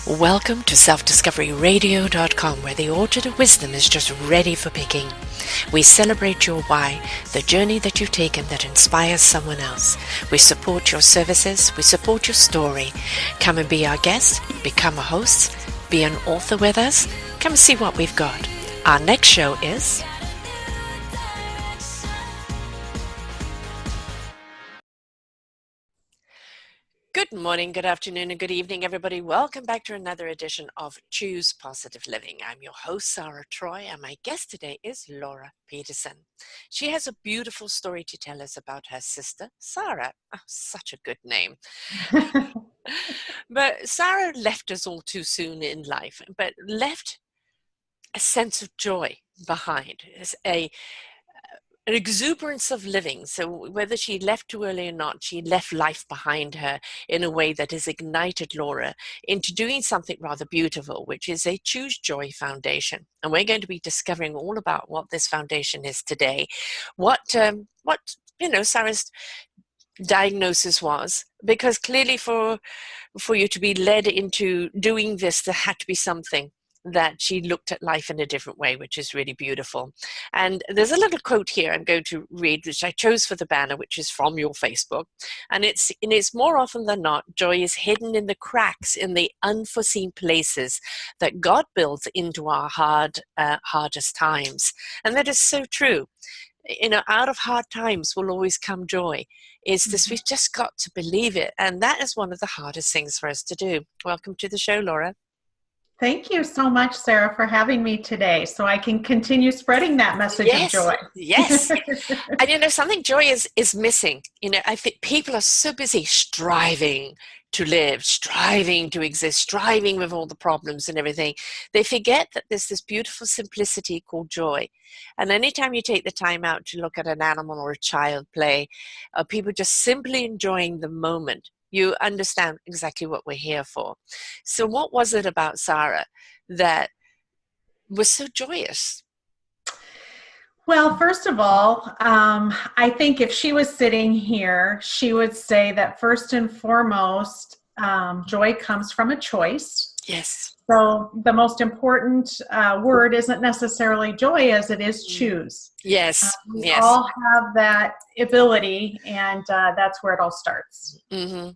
Welcome to selfdiscoveryradio.com, where the orchard of wisdom is just ready for picking. We celebrate your why, the journey that you've taken that inspires someone else. We support your services, we support your story. Come and be our guest, become a host, be an author with us. Come and see what we've got. Our next show is... Good morning, good afternoon, and good evening, everybody. Welcome back to another edition of Choose Positive Living. I'm your host, Sara Troy, and my guest today is Laura Peterson. She has a beautiful story to tell us about her sister, Sara. Oh, such a good name. But Sara left us all too soon in life, but left a sense of joy behind, an exuberance of living. So whether she left too early or not, she left life behind her in a way that has ignited Laura into doing something rather beautiful, which is a Choose Joy Foundation. And we're going to be discovering all about what this foundation is today, what Sara's diagnosis was, because clearly for you to be led into doing this, there had to be something that she looked at life in a different way, which is really beautiful. And there's a little quote here I'm going to read, which I chose for the banner, which is from your Facebook. And it's more often than not, joy is hidden in the cracks, in the unforeseen places that God builds into our hardest times. And that is so true. Out of hard times will always come joy. It's this, we've just got to believe it. And that is one of the hardest things for us to do. Welcome to the show, Laura. Thank you so much, Sarah, for having me today so I can continue spreading that message of joy. Yes. And something joy is missing. I think people are so busy striving to live, striving to exist, striving with all the problems and everything. They forget that there's this beautiful simplicity called joy. And anytime you take the time out to look at an animal or a child play, people just simply enjoying the moment, you understand exactly what we're here for. So what was it about Sara that was so joyous? Well, first of all, I think if she was sitting here, she would say that first and foremost, joy comes from a choice. Yes. So the most important word isn't necessarily joy as it is choose. Yes. We all have that ability, and that's where it all starts. Mm-hmm.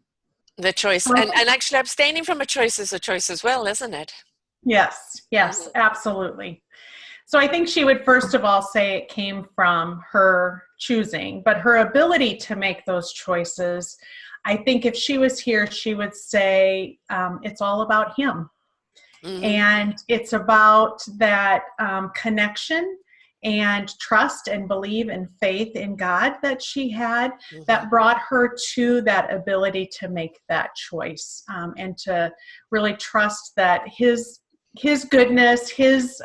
The choice. And actually abstaining from a choice is a choice as well, isn't it? Yes, absolutely. So I think she would first of all say it came from her choosing, but her ability to make those choices, I think if she was here, she would say it's all about him. Mm-hmm. And it's about that connection and trust and believe and faith in God that she had, mm-hmm. that brought her to that ability to make that choice, and to really trust that his goodness, his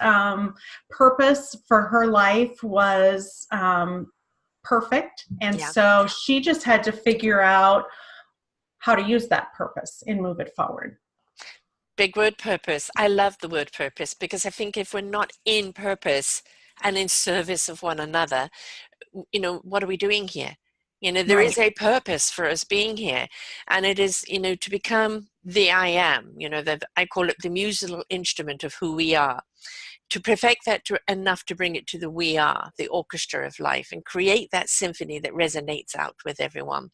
purpose for her life was perfect. And so she just had to figure out how to use that purpose and move it forward. Big word, purpose. I love the word purpose, because I think if we're not in purpose and in service of one another, what are we doing here? There is a purpose for us being here, and it is, to become the I am, I call it the musical instrument of who we are, to perfect that enough to bring it to the we are, the orchestra of life, and create that symphony that resonates out with everyone.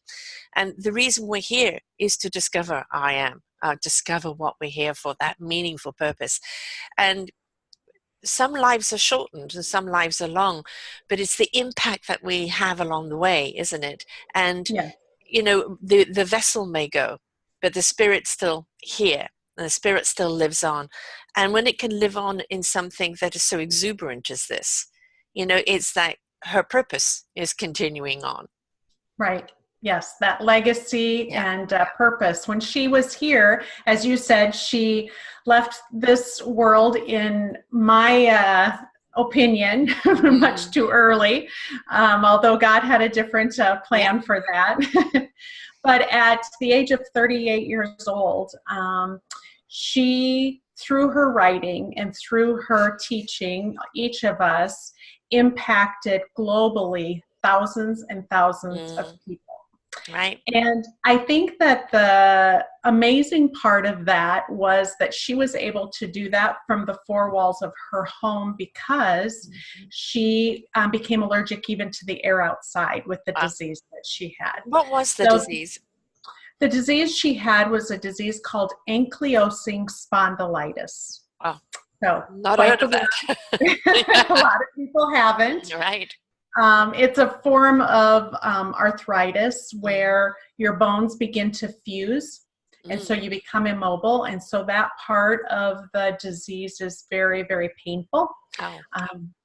And the reason we're here is to discover I am, discover what we're here for, that meaningful purpose. And some lives are shortened and some lives are long, but it's the impact that we have along the way, isn't it? And, the vessel may go, but the spirit's still here, and the spirit still lives on. And when it can live on in something that is so exuberant as this, it's that her purpose is continuing on. Right. Yes, that legacy and purpose. When she was here, as you said, she left this world, in my opinion, much too early, although God had a different plan for that. But at the age of 38 years old, she, through her writing and through her teaching, each of us impacted globally thousands and thousands of people. Right. And I think that the amazing part of that was that she was able to do that from the four walls of her home because she became allergic even to the air outside with the disease that she had. What was the So disease? the disease she had was a disease called ankylosing spondylitis. Oh, So not quite heard the of that. word. A lot of people haven't. Right. It's a form of arthritis where your bones begin to fuse, and so you become immobile. And so that part of the disease is very, very painful. Oh.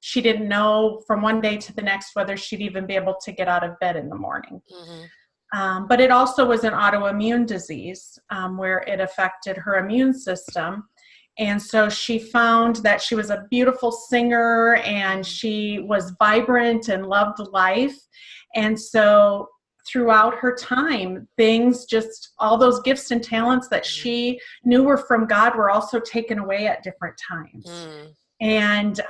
She didn't know from one day to the next whether she'd even be able to get out of bed in the morning. But it also was an autoimmune disease where it affected her immune system. And so she found that she was a beautiful singer and she was vibrant and loved life. And so throughout her time, things just, all those gifts and talents that she knew were from God were also taken away at different times. And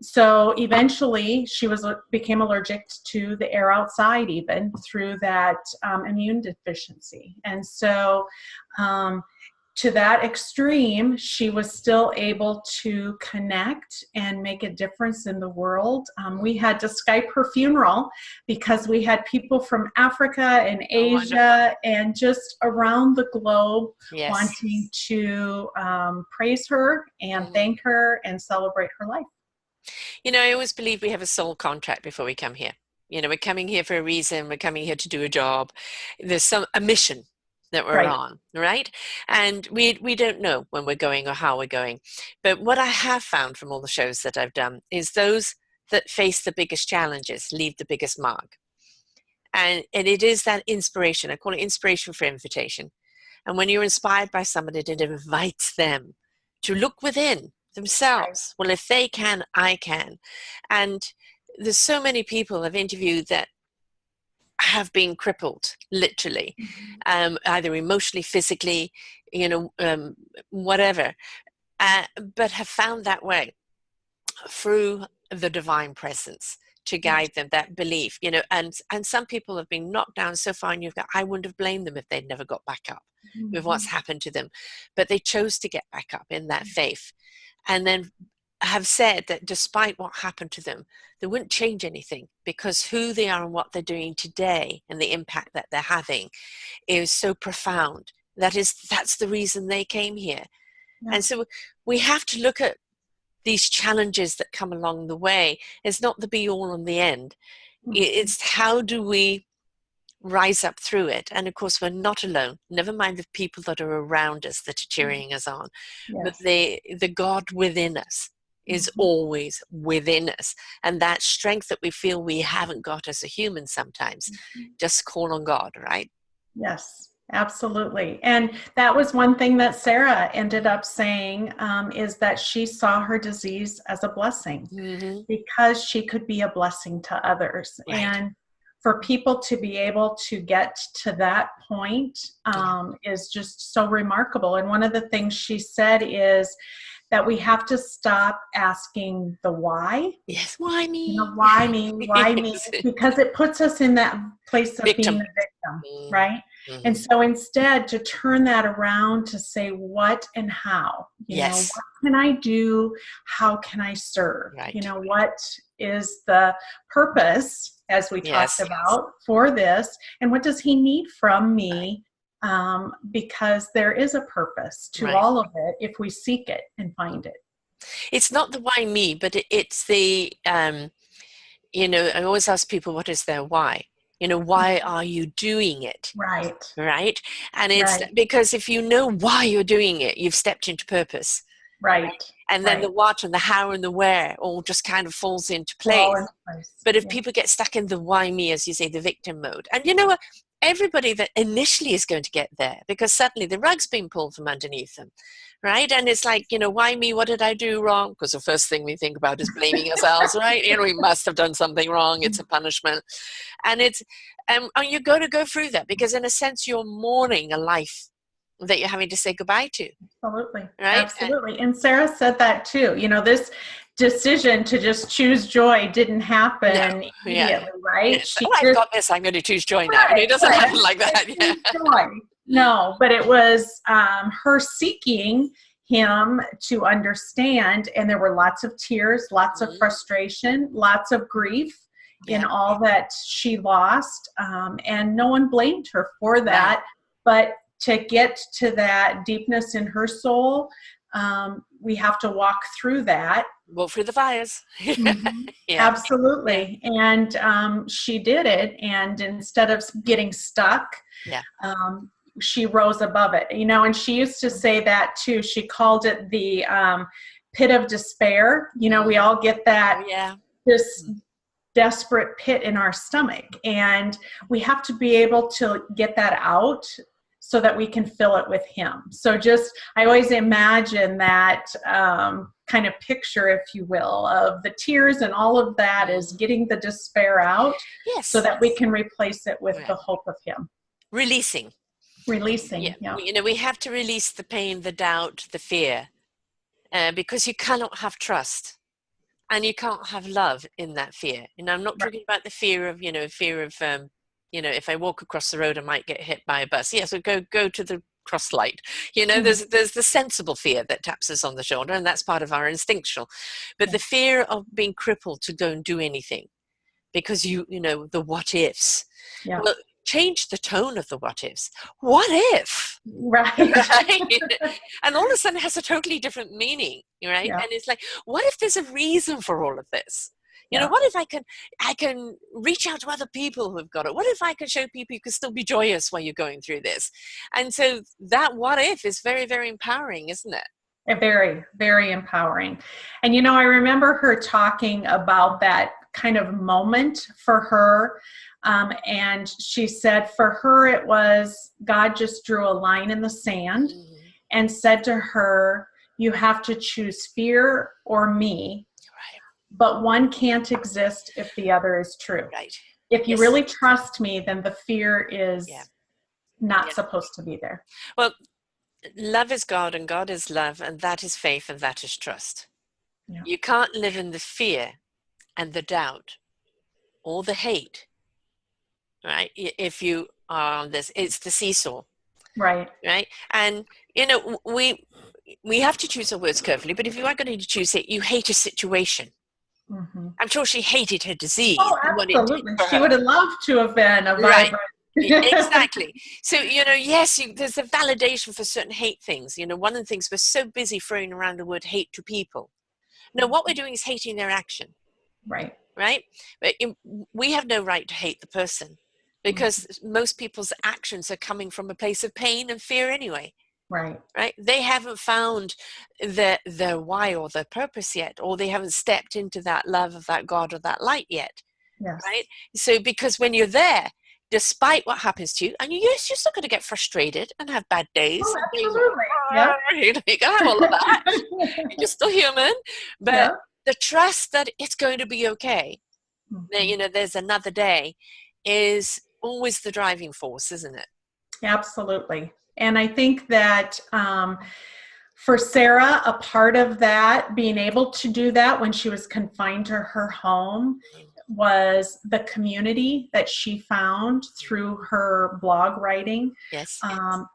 so eventually she became allergic to the air outside even through that immune deficiency. And so to that extreme, she was still able to connect and make a difference in the world. We had to Skype her funeral because we had people from Africa and Asia and just around the globe wanting to praise her and thank her and celebrate her life. You know, I always believe we have a soul contract before we come here. You know, we're coming here for a reason. We're coming here to do a job. There's a mission that we're on, right? And we don't know when we're going or how we're going. But what I have found from all the shows that I've done is those that face the biggest challenges leave the biggest mark. And it is that inspiration. I call it inspiration for invitation. And when you're inspired by somebody, it invites them to look within themselves. Well, if they can, I can. And there's so many people I've interviewed that have been crippled, literally, either emotionally, physically, you know, whatever, but have found that way through the divine presence to guide them, that belief, you know, and some people have been knocked down so far, and you've got, I wouldn't have blamed them if they'd never got back up with what's happened to them, but they chose to get back up in that faith, and then have said that despite what happened to them, they wouldn't change anything because who they are and what they're doing today and the impact that they're having is so profound. That's the reason they came here. And so we have to look at these challenges that come along the way. It's not the be all and the end. It's how do we rise up through it. And of course, we're not alone. Never mind the people that are around us that are cheering us on, but the God within us is always within us. And that strength that we feel we haven't got as a human sometimes, just call on God, right? Yes, absolutely. And that was one thing that Sara ended up saying, is that she saw her disease as a blessing because she could be a blessing to others. And for people to be able to get to that point is just so remarkable. And one of the things she said is that we have to stop asking the why. Yes, why me? You know, why me? Why me? Because it puts us in that place of being the victim, right? And so instead to turn that around to say what and how. You know, what can I do? How can I serve? You know, what is the purpose, as we talked about, for this? And what does he need from me? Because there is a purpose to all of it if we seek it and find it. It's not the why me, but it's the, you know, I always ask people, what is their why? You know, why are you doing it? Right? And it's because if you know why you're doing it, you've stepped into purpose. And then the what and the how and the where all just kind of falls into place. But if people get stuck in the why me, as you say, the victim mode, and you know what? Everybody that initially is going to get there because suddenly the rug's been pulled from underneath them, right? And it's like, you know, why me? What did I do wrong? Because the first thing we think about is blaming ourselves, right? You know, we must have done something wrong. It's a punishment. And it's, and you're going to go through that because in a sense, you're mourning a life that you're having to say goodbye to. Absolutely. Right? Absolutely. And Sara said that too. You know, this decision to just choose joy didn't happen No, yeah. immediately, right? Yes. She Oh, I've just, got this. I'm going to choose joy now. And right, it doesn't right. happen like that. I Yeah. choose joy. No, but it was her seeking him to understand, and there were lots of tears, lots of frustration, lots of grief in Yeah. all that she lost, and no one blamed her for that. Right. But to get to that deepness in her soul, we have to walk through that. Walk through the fires. Mhm. Yeah. Absolutely. And she did it. And instead of getting stuck, Yeah. she rose above it. And she used to say that too. She called it the pit of despair. We all get that, Oh, yeah. this desperate pit in our stomach. And we have to be able to get that out so that we can fill it with him. So I always imagine that kind of picture, if you will, of the tears and all of that is getting the despair out, Yes. so that we can replace it with Right. the hope of him. Releasing. Releasing. Yeah. We have to release the pain, the doubt, the fear, because you cannot have trust. And you can't have love in that fear. I'm not talking about the fear of, if I walk across the road, I might get hit by a bus. Yeah, so go to the cross light. There's the sensible fear that taps us on the shoulder, and that's part of our instinctual. But the fear of being crippled to go and do anything, because the what ifs. Yeah. Well, change the tone of the what ifs. What if? Right. Right? And all of a sudden it has a totally different meaning, right? Yeah. And it's like, what if there's a reason for all of this? Yeah. What if I can reach out to other people who've got it? What if I can show people you can still be joyous while you're going through this? And so that what if is very, very empowering, isn't it? Very, very empowering. And I remember her talking about that kind of moment for her. And she said for her, it was God just drew a line in the sand and said to her, you have to choose fear or me, but one can't exist if the other is true. Right. If you really trust me, then the fear is not supposed to be there. Well, love is God and God is love, and that is faith and that is trust. Yeah. You can't live in the fear and the doubt or the hate, right? If you are on this, it's the seesaw. Right. And, we have to choose our words carefully, but if you are going to choose it, you hate a situation. Mm-hmm. I'm sure she hated her disease. Oh, absolutely. She would have loved to have been a vibrant. Exactly. So, yes, there's a validation for certain hate things. One of the things, we're so busy throwing around the word hate to people. No, what we're doing is hating their action. Right. But we have no right to hate the person, because most people's actions are coming from a place of pain and fear anyway. Right. They haven't found their why or their purpose yet, or they haven't stepped into that love of that God or that light yet. Yes. Right. So because when you're there, despite what happens to you, and you're still going to get frustrated and have bad days. Oh, absolutely. Yeah. You can have all of that. You're still human, but the trust that it's going to be okay. That, there's another day is always the driving force, isn't it? Absolutely. And I think that for Sara, a part of that, being able to do that when she was confined to her home, was the community that she found through her blog writing. Yes.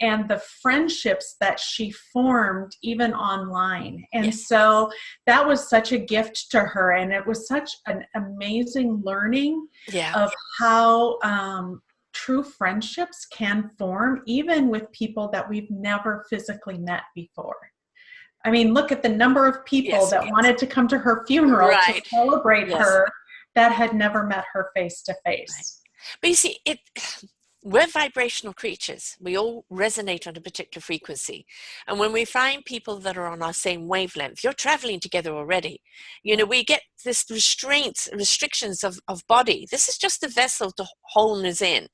And the friendships that she formed even online. And so that was such a gift to her. And it was such an amazing learning of how true friendships can form even with people that we've never physically met before. I mean, look at the number of people that wanted to come to her funeral to celebrate her that had never met her face to face. But you see, we're vibrational creatures. We all resonate on a particular frequency. And when we find people that are on our same wavelength, you're traveling together already. We get this restrictions of body. This is just a vessel to hold us in,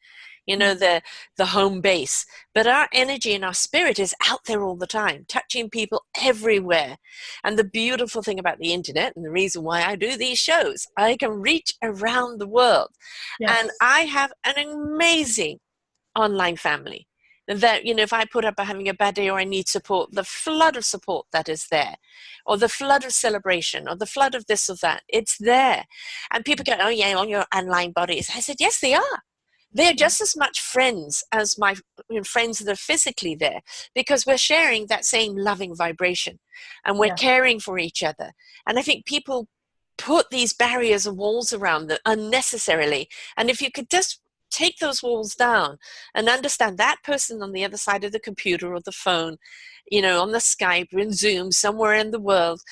the home base. But our energy and our spirit is out there all the time, touching people everywhere. And the beautiful thing about the internet, and the reason why I do these shows, I can reach around the world. Yes. And I have an amazing online family. That, if I put up having a bad day or I need support, the flood of support that is there, or the flood of celebration, or the flood of this or that, it's there. And people go, oh yeah, on your online bodies. I said, yes, they are. They're just as much friends as my friends that are physically there, because we're sharing that same loving vibration and we're caring for each other. And I think people put these barriers and walls around them unnecessarily. And if you could just take those walls down and understand that person on the other side of the computer or the phone, on the Skype or in Zoom, somewhere in the world,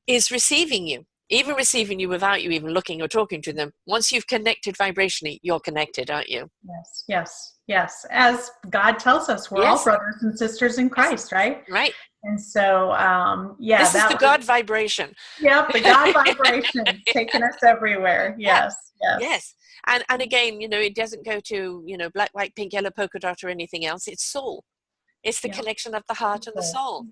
is receiving you, even receiving you without you even looking or talking to them. Once you've connected vibrationally, you're connected, aren't you? Yes, yes, yes. As God tells us, we're all brothers and sisters in Christ, right? Right. And so, this is the God vibration. Yep, the God vibration taking us everywhere. Yes, yes. And again, it doesn't go to, black, white, pink, yellow, polka dot or anything else. It's soul. It's the connection of the heart and the soul.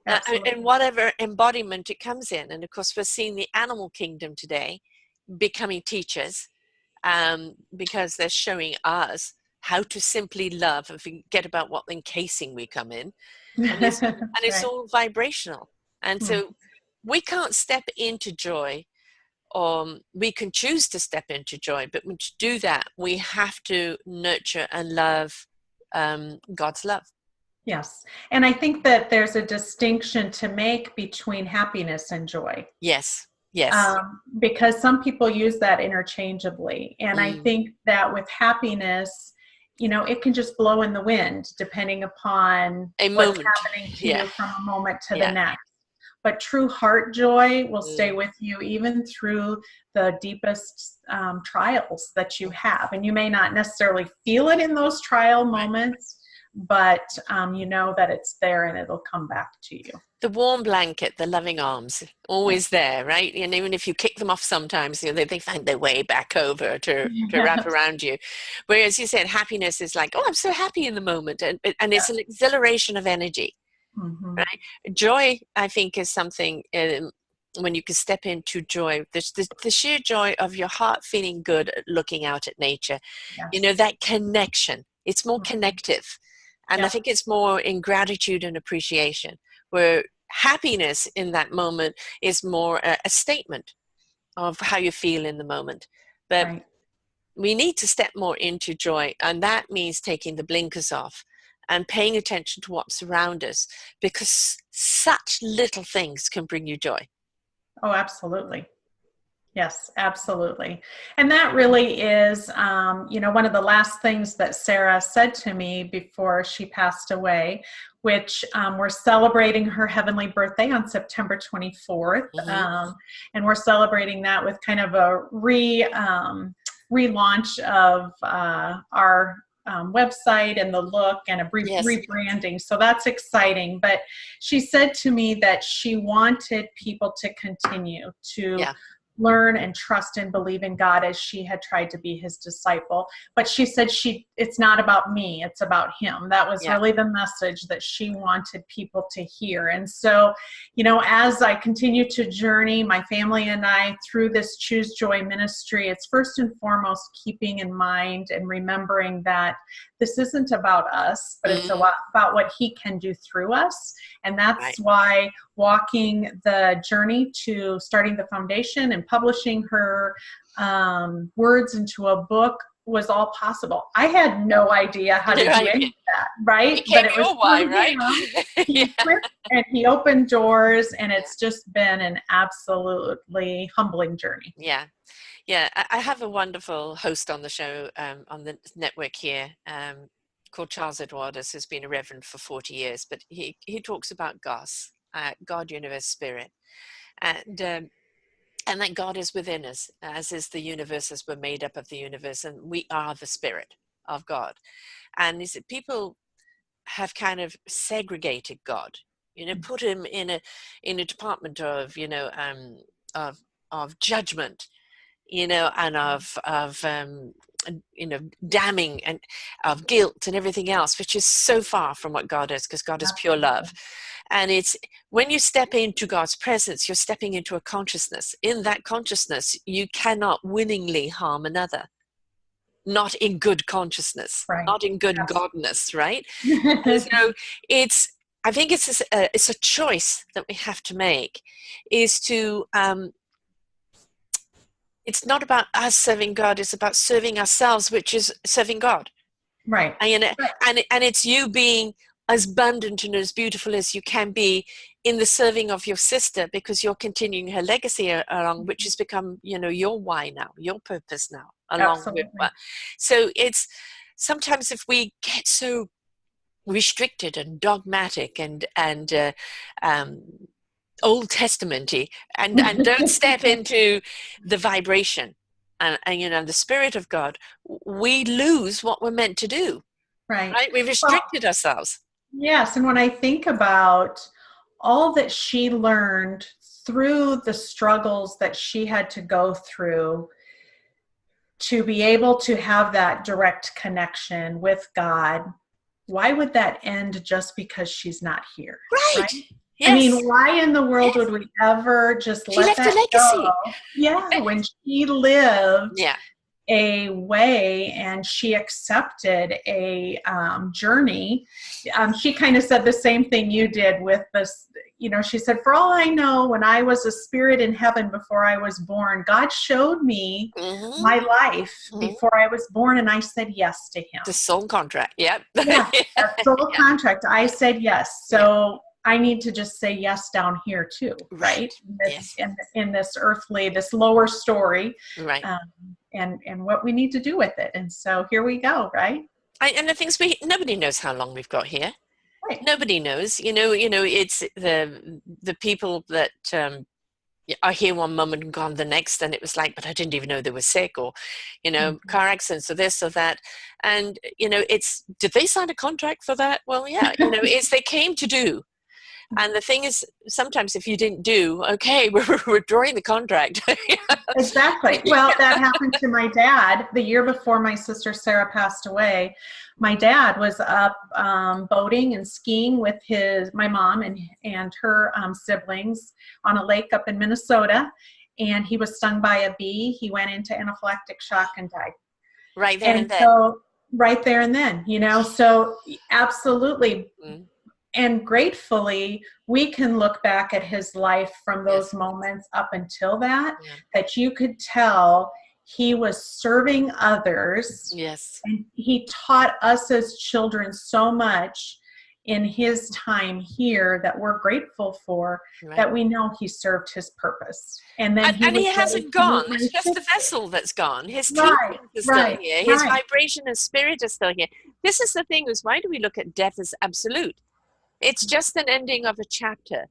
And whatever embodiment it comes in. And of course, we're seeing the animal kingdom today becoming teachers, because they're showing us how to simply love and forget about what encasing we come in. And it's all vibrational. And so we can't step into joy. We can choose to step into joy, but to do that, we have to nurture and love God's love. Yes. And I think that there's a distinction to make between happiness and joy. Yes. Because some people use that interchangeably. And I think that with happiness, it can just blow in the wind depending upon what's happening to you from a moment to the next. But true heart joy will stay with you even through the deepest trials that you have. And you may not necessarily feel it in those trial moments, but you know that it's there and it'll come back to you. The warm blanket, the loving arms, always there, right? And even if you kick them off sometimes, they find their way back over to wrap around you. Whereas you said happiness is like, oh, I'm so happy in the moment. And it's an exhilaration of energy. Right? Joy, I think, is something when you can step into joy, the sheer joy of your heart feeling good looking out at nature. That connection, it's more connective. And I think it's more in gratitude and appreciation, where happiness in that moment is more a statement of how you feel in the moment. But we need to step more into joy, and that means taking the blinkers off and paying attention to what's around us, because such little things can bring you joy. Oh, absolutely. Yes, absolutely. And that really is, one of the last things that Sara said to me before she passed away, which we're celebrating her heavenly birthday on September 24th. And we're celebrating that with kind of a relaunch of our website and the look and a brief rebranding. So that's exciting. But she said to me that she wanted people to continue to learn and trust and believe in God as she had tried to be his disciple. But she said it's not about me, it's about him. That was really the message that she wanted people to hear. And so, as I continue to journey, my family and I, through this Choose Joy ministry, it's first and foremost keeping in mind and remembering that this isn't about us, but it's about what he can do through us. And that's why walking the journey to starting the foundation and publishing her words into a book was all possible. I had no idea how to do any of that, right? But it was why, right? And he opened doors, and it's just been an absolutely humbling journey. Yeah, I have a wonderful host on the show, on the network here, called Charles Edwardus, who's been a reverend for 40 years, but he talks about God, universe, spirit, and that God is within us, as is the universe, as we're made up of the universe, and we are the spirit of God. And he said people have kind of segregated God, put him in a department of judgment, and of damning and of guilt and everything else, which is so far from what God is, because God is pure love. And it's when you step into God's presence, you're stepping into a consciousness. In that consciousness, you cannot willingly harm another. not in good consciousness, Right. not in good godness, right? And so I think it's a choice that we have to make, is to, it's not about us serving God, it's about serving ourselves, which is serving God. Right. And it's you being as abundant and as beautiful as you can be in the serving of your sister, because you're continuing her legacy along, which has become, your why now, your purpose now, along with Absolutely. so it's sometimes if we get so restricted and dogmatic and Old Testament-y and don't step into the vibration and the Spirit of God, we lose what we're meant to do. Right? We've restricted ourselves. Yes, and when I think about all that she learned through the struggles that she had to go through to be able to have that direct connection with God, why would that end just because she's not here? Right. Yes. I mean, why in the world would we ever just let that go? Yeah, when she lived a way and she accepted a journey. She kind of said the same thing you did with this. She said, for all I know, when I was a spirit in heaven before I was born, God showed me my life before I was born, and I said yes to him. The soul contract. Yep. Yeah, that soul contract. I said yes. So I need to just say yes down here too, right? In this earthly, this lower story, right? And what we need to do with it. And so here we go, right? And the things nobody knows how long we've got here. Right. Nobody knows. It's the people that are here one moment and gone the next, and it was like, but I didn't even know they were sick, or car accidents, or this or that. And it's, did they sign a contract for that? Well, yeah, it's they came to do. And the thing is, sometimes if you didn't do, okay, we're withdrawing the contract. Exactly. Well, that happened to my dad the year before my sister Sara passed away. My dad was up boating and skiing with my mom and her siblings on a lake up in Minnesota, and he was stung by a bee. He went into anaphylactic shock and died. Right there and then. So right there and then, so absolutely. And gratefully, we can look back at his life from those moments up until that you could tell he was serving others. Yes. And he taught us as children so much in his time here that we're grateful for, that we know he served his purpose. And then he hasn't gone. It's just the vessel that's gone. His teaching is still here. His vibration and spirit is still here. This is the thing, is why do we look at death as absolute? It's just an ending of a chapter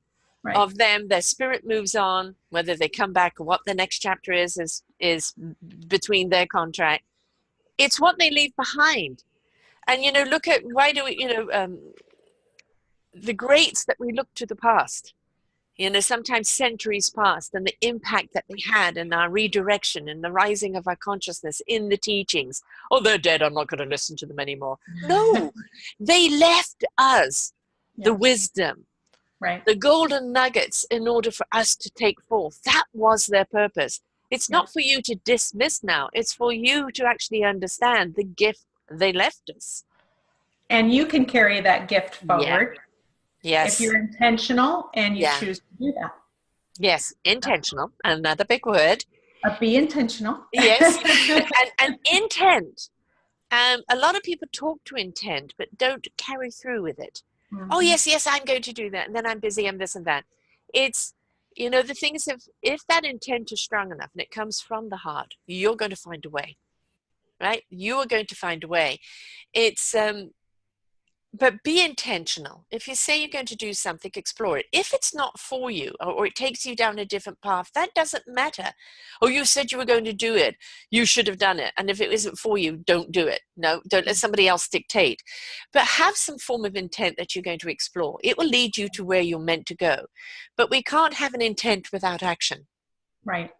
of them. Their spirit moves on, whether they come back or what the next chapter is between their contract. It's what they leave behind. And, look at, why do we, the greats that we look to the past, sometimes centuries past, and the impact that they had in our redirection and the rising of our consciousness in the teachings. Oh, they're dead, I'm not going to listen to them anymore. No, they left us the wisdom, the golden nuggets in order for us to take forth. That was their purpose. It's not for you to dismiss now. It's for you to actually understand the gift they left us. And you can carry that gift forward. Yes. If you're intentional and you choose to do that. Yes, intentional. Another big word. Be intentional. Yes. and intent. A lot of people talk to intent, but don't carry through with it. Oh, yes, I'm going to do that. And then I'm busy, I'm this and that. It's, the thing is, if that intent is strong enough and it comes from the heart, you're going to find a way, right? You are going to find a way. It's, but be intentional. If you say you're going to do something, explore it. If it's not for you, or it takes you down a different path, that doesn't matter. Oh, you said you were going to do it. You should have done it. And if it isn't for you, don't do it. No, don't let somebody else dictate. But have some form of intent that you're going to explore. It will lead you to where you're meant to go. But we can't have an intent without action. Right.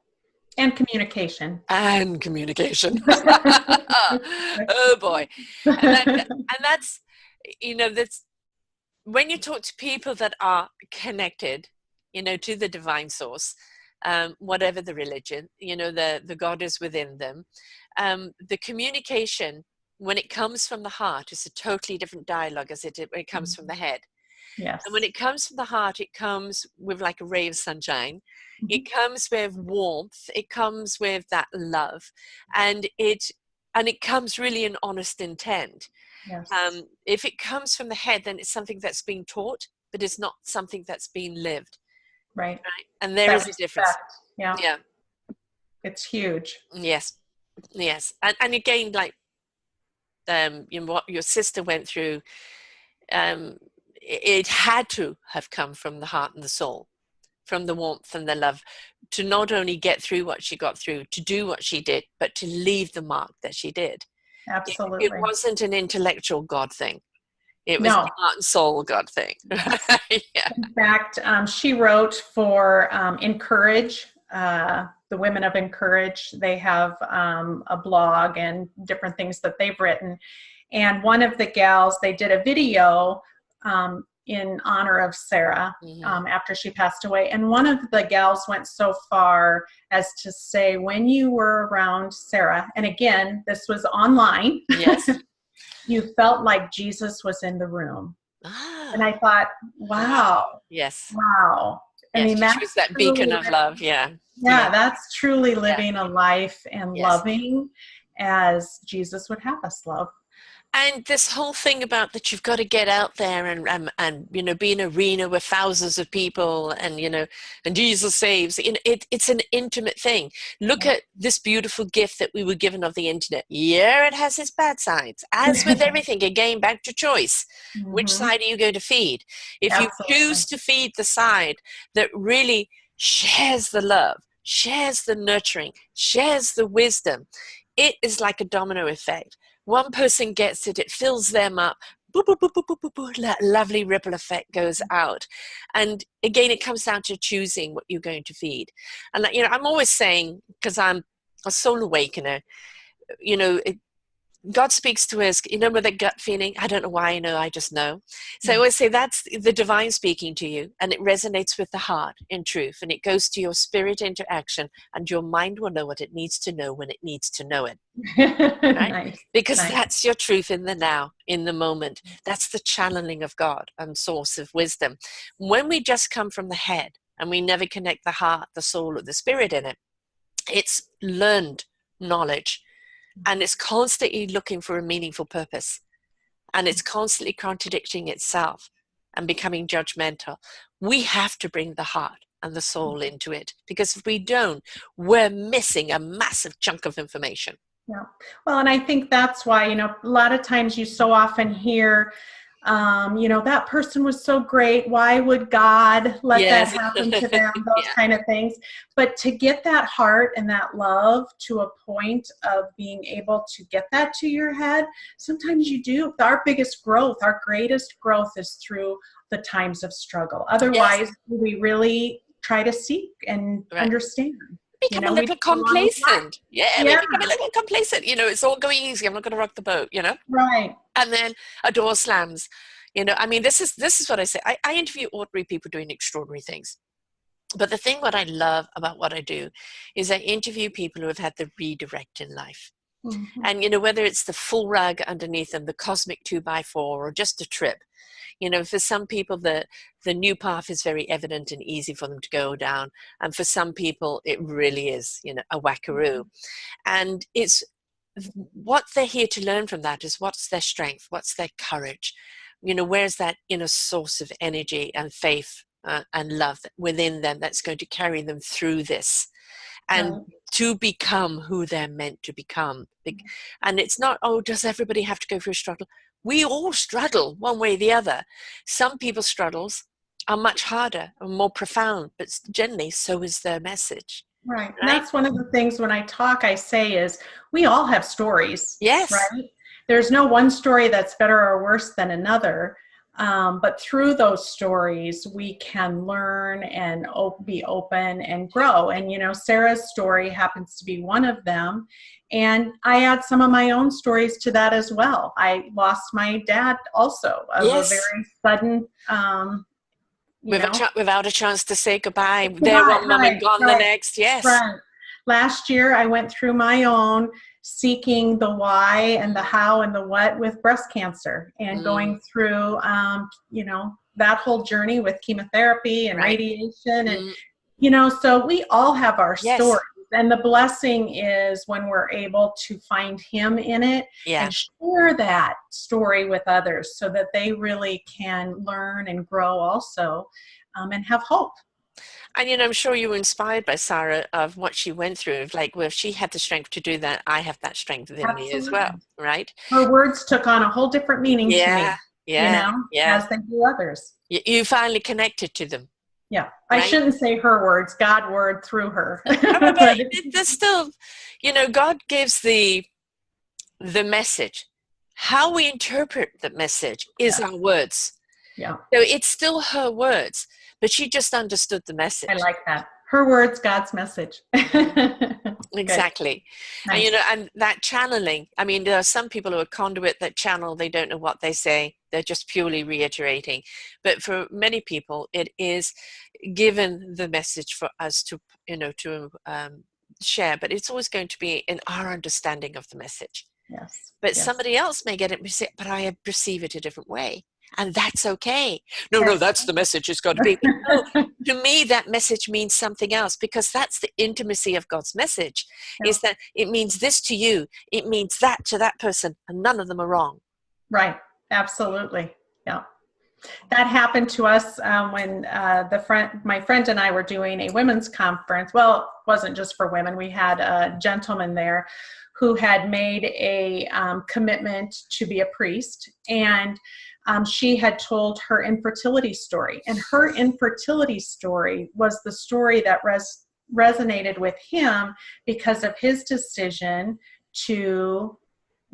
And communication. Oh, boy. And that's, that's when you talk to people that are connected, to the divine source, whatever the religion, the God is within them. The communication, when it comes from the heart, is a totally different dialogue as when it comes from the head. Yes. And when it comes from the heart, it comes with like a ray of sunshine. Mm-hmm. It comes with warmth. It comes with that love, and it comes really in honest intent. Yes. If it comes from the head, then it's something that's being taught, but it's not something that's being lived. Right. And there is a difference. Yeah. Yeah. It's huge. Yes. Yes. And again, like, what your sister went through, it had to have come from the heart and the soul, from the warmth and the love, to not only get through what she got through, to do what she did, but to leave the mark that she did. Absolutely. It wasn't an intellectual God thing. It was a heart and soul God thing. Yeah. In fact, she wrote for Encourage, the Women of Encourage. They have a blog and different things that they've written. And one of the gals, they did a video in honor of Sara after she passed away. And one of the gals went so far as to say, when you were around Sara, and again, this was online, yes, you felt like Jesus was in the room. Ah. And I thought, wow. Yes. Wow. Yes, she was that beacon of love. Yeah. Yeah, that's truly living a life and loving as Jesus would have us love. And this whole thing about that you've got to get out there and be in an arena with thousands of people and and Jesus saves. It's an intimate thing. Look at this beautiful gift that we were given of the internet. Yeah, it has its bad sides. As with everything, again, back to choice. Which side are you going to feed? If you choose to feed the side that really shares the love, shares the nurturing, shares the wisdom, it is like a domino effect. One person gets it, it fills them up, boop, boop, boop, boop, boop, boop, boop, that lovely ripple effect goes out. And again, it comes down to choosing what you're going to feed. And I'm always saying, because I'm a soul awakener, God speaks to us, with that gut feeling. I don't know why I know, I just know. So I always say that's the divine speaking to you, and it resonates with the heart in truth, and it goes to your spirit into action, and your mind will know what it needs to know when it needs to know it. Right? Nice. Because that's your truth in the now, in the moment. That's the channeling of God and source of wisdom. When we just come from the head and we never connect the heart, the soul, or the spirit in it, it's learned knowledge. And it's constantly looking for a meaningful purpose. And it's constantly contradicting itself and becoming judgmental. We have to bring the heart and the soul into it, because if we don't, we're missing a massive chunk of information. Yeah. Well, and I think that's why, a lot of times you so often hear, that person was so great. Why would God let that happen to them? Those kind of things. But to get that heart and that love to a point of being able to get that to your head, sometimes you do. Our biggest growth, our greatest growth is through the times of struggle. Otherwise, we really try to seek and understand. Become a little complacent. We become a little complacent. It's all going easy. I'm not going to rock the boat, Right. And then a door slams. This is what I say. I interview ordinary people doing extraordinary things. But the thing what I love about what I do is I interview people who have had the redirect in life. Mm-hmm. And, whether it's the full rug underneath them, the cosmic 2x4, or just a trip. For some people, the new path is very evident and easy for them to go down. And for some people, it really is, a wackaroo. And it's what they're here to learn from that is what's their strength, what's their courage, where's that inner source of energy and faith and love within them that's going to carry them through this and to become who they're meant to become. And it's not, does everybody have to go through a struggle? We all struggle one way or the other. Some people's struggles are much harder and more profound, but generally so is their message. Right. And that's one of the things when I talk, I say is we all have stories. Yes. Right. There's no one story that's better or worse than another. But through those stories, we can learn and be open and grow. And, Sara's story happens to be one of them. And I add some of my own stories to that as well. I lost my dad also of a very sudden, you know. Without a chance to say goodbye. There Right, one moment, gone the next. Yes. right. Last year, I went through my own seeking the why and the how and the what with breast cancer, and going through, you know, that whole journey with chemotherapy and radiation. And, you know, so we all have our stories. And the blessing is when we're able to find him in it and share that story with others so that they really can learn and grow also, and have hope. And, you know, I'm sure you were inspired by Sara of what she went through. Like, well, if she had the strength to do that, I have that strength within me as well, right? Her words took on a whole different meaning to me, you know, as they do others. You finally connected to them. Yeah. I shouldn't say her words, God word through her. But there's still, you know, God gives the message. How we interpret the message is our words. Yeah. So it's still her words, but she just understood the message. I like that. Her words, God's message. Exactly. Nice. And, you know, and that channeling, I mean, there are some people who are conduit that channel, they don't know what they say. They're just purely reiterating. But for many people, it is given the message for us to, you know, to share, but it's always going to be in our understanding of the message. Yes. But somebody else may get it, but I perceive it a different way. And that's okay. No, that's the message it's got to be. No, to me, that message means something else, because that's the intimacy of God's message, is that it means this to you. It means that to that person, and none of them are wrong. Right. Absolutely. Yeah. That happened to us when my friend and I were doing a women's conference. Well, it wasn't just for women. We had a gentleman there who had made a commitment to be a priest, and she had told her infertility story. And her infertility story was the story that resonated with him because of his decision to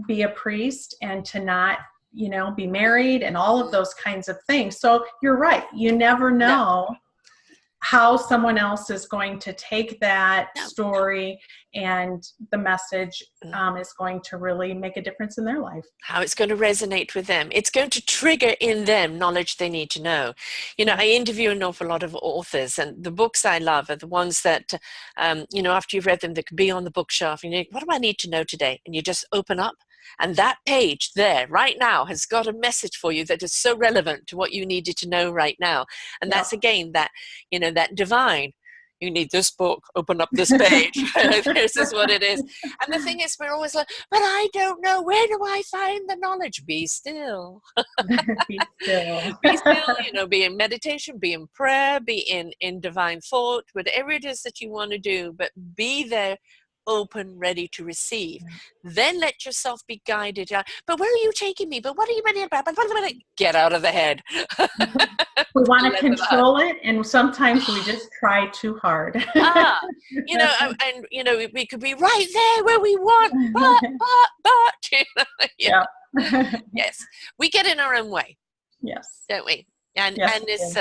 be a priest and to not, you know, be married and all of those kinds of things. So you're right. You never know how someone else is going to take that story, and the message is going to really make a difference in their life. How it's going to resonate with them. It's going to trigger in them knowledge they need to know. You know, I interview an awful lot of authors, and the books I love are the ones that, you know, after you've read them, they can be on the bookshelf, and you think, what do I need to know today? And you just open up, and that page there right now has got a message for you that is so relevant to what you needed to know right now. And that's, again, that, you know, that divine. You need this book, open up this page. This is what it is. And the thing is, we're always like, but I don't know. Where do I find the knowledge? Be still. Be still. Be still, you know, be in meditation, be in prayer, be in divine thought, whatever it is that you want to do, but be there, open, ready to receive. Then let yourself be guided. But where are you taking me? But what are you ready about? Get out of the head. We want to control it, and sometimes we just try too hard. You know, and you know, we could be right there where we want, but you know, yes, we get in our own way. Yes, don't we? And it's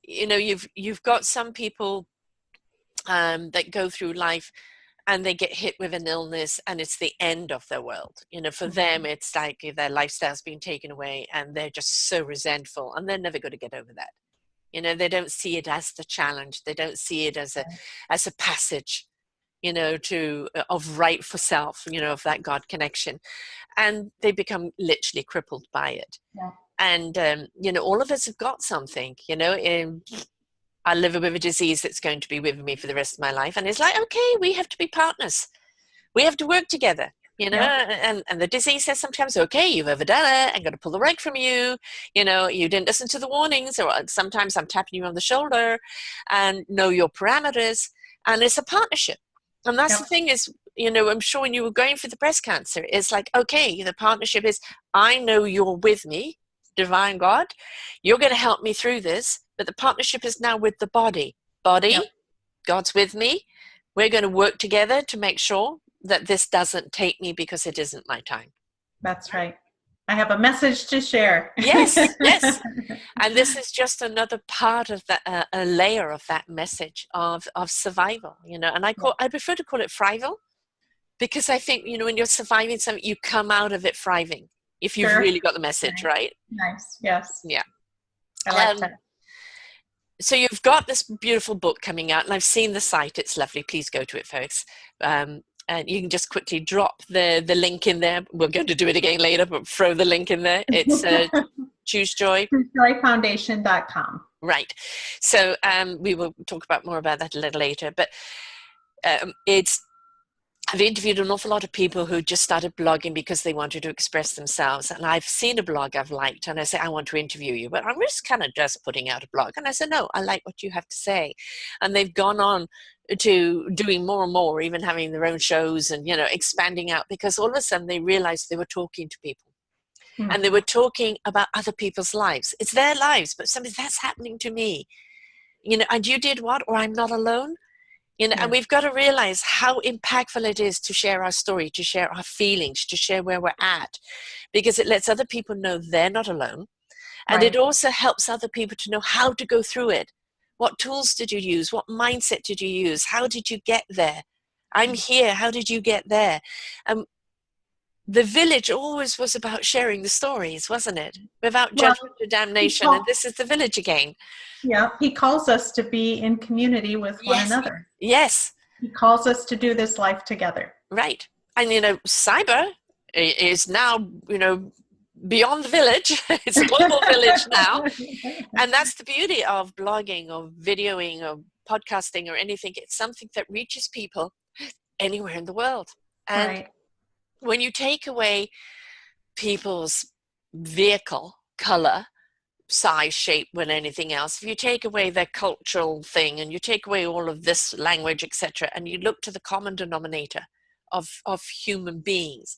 you know, you've got some people that go through life, and they get hit with an illness, and it's the end of their world. You know, for them, it's like their lifestyle's been taken away, and they're just so resentful, and they're never going to get over that. You know, they don't see it as the challenge. They don't see it as a passage, you know, of right for self, you know, of that God connection. And they become literally crippled by it. Yeah. And, you know, all of us have got something, you know, I live with a disease that's going to be with me for the rest of my life. And it's like, okay, we have to be partners. We have to work together, you know, and the disease says sometimes, okay, you've overdone it. I'm going to pull the rug from you. You know, you didn't listen to the warnings, or sometimes I'm tapping you on the shoulder, and know your parameters. And it's a partnership. And that's the thing is, you know, I'm sure when you were going for the breast cancer, it's like, okay, the partnership is, I know you're with me, divine God, you're going to help me through this. But the partnership is now with the body. God's with me. We're going to work together to make sure that this doesn't take me because it isn't my time. That's right. I have a message to share. Yes. And this is just another part of that, a layer of that message of survival, you know. And I prefer to call it thrival, because I think, you know, when you're surviving something, you come out of it thriving, if you've really got the message, right? Nice. Yes. Yeah. I like that. So you've got this beautiful book coming out, and I've seen the site. It's lovely. Please go to it, folks. And you can just quickly drop the link in there. We're going to do it again later, but throw the link in there. It's Choose Joy. ChooseJoyFoundation.com. Right. So we will talk about more about that a little later. But I've interviewed an awful lot of people who just started blogging because they wanted to express themselves. And I've seen a blog I've liked, and I say, I want to interview you. But I'm just kind of just putting out a blog. And I said, no, I like what you have to say. And they've gone on to doing more and more, even having their own shows and, expanding out, because all of a sudden they realized they were talking to people. Mm-hmm. And they were talking about other people's lives. It's their lives, but something that's happening to me. And you did what? Or I'm not alone. And we've got to realize how impactful it is to share our story, to share our feelings, to share where we're at, because it lets other people know they're not alone. And it also helps other people to know how to go through it. What tools did you use? What mindset did you use? How did you get there? I'm here. How did you get there? The village always was about sharing the stories, wasn't it? Without judgment or damnation. And this is the village again. Yeah, he calls us to be in community with one another. Yes. He calls us to do this life together. Right. And, cyber is now, beyond the village. It's a global village now. And that's the beauty of blogging or videoing or podcasting or anything. It's something that reaches people anywhere in the world. And when you take away people's vehicle, color, size, shape, than anything else, if you take away their cultural thing and you take away all of this language, etc., and you look to the common denominator of human beings,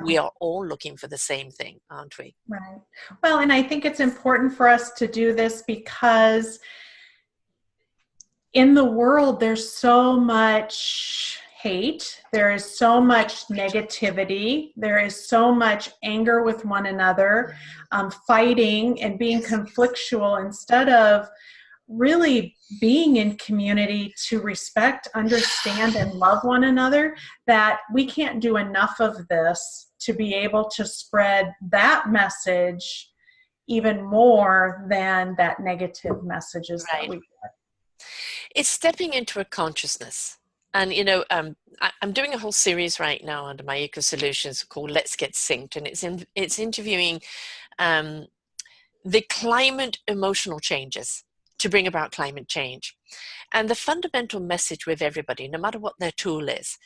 we are all looking for the same thing, aren't we? Right. Well, and I think it's important for us to do this because in the world there's so much hate, there is so much negativity, there is so much anger with one another, fighting and being conflictual instead of really being in community to respect, understand, and love one another, that we can't do enough of this to be able to spread that message even more than that negative messages that we get. It's stepping into a consciousness. And, I'm doing a whole series right now under my Eco Solutions called Let's Get Synced. And it's interviewing the climate emotional changes to bring about climate change. And the fundamental message with everybody, no matter what their tool is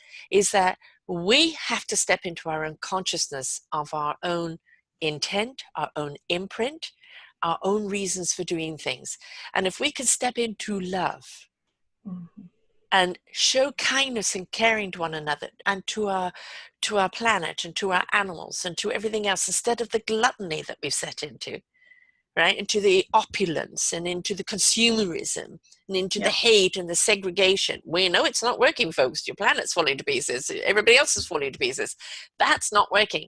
that we have to step into our own consciousness of our own intent, our own imprint, our own reasons for doing things. And if we can step into love, and show kindness and caring to one another and to our planet and to our animals and to everything else, instead of the gluttony that we've set into, right? Into the opulence and into the consumerism and into the hate and the segregation. We know it's not working, folks. Your planet's falling to pieces. Everybody else is falling to pieces. That's not working.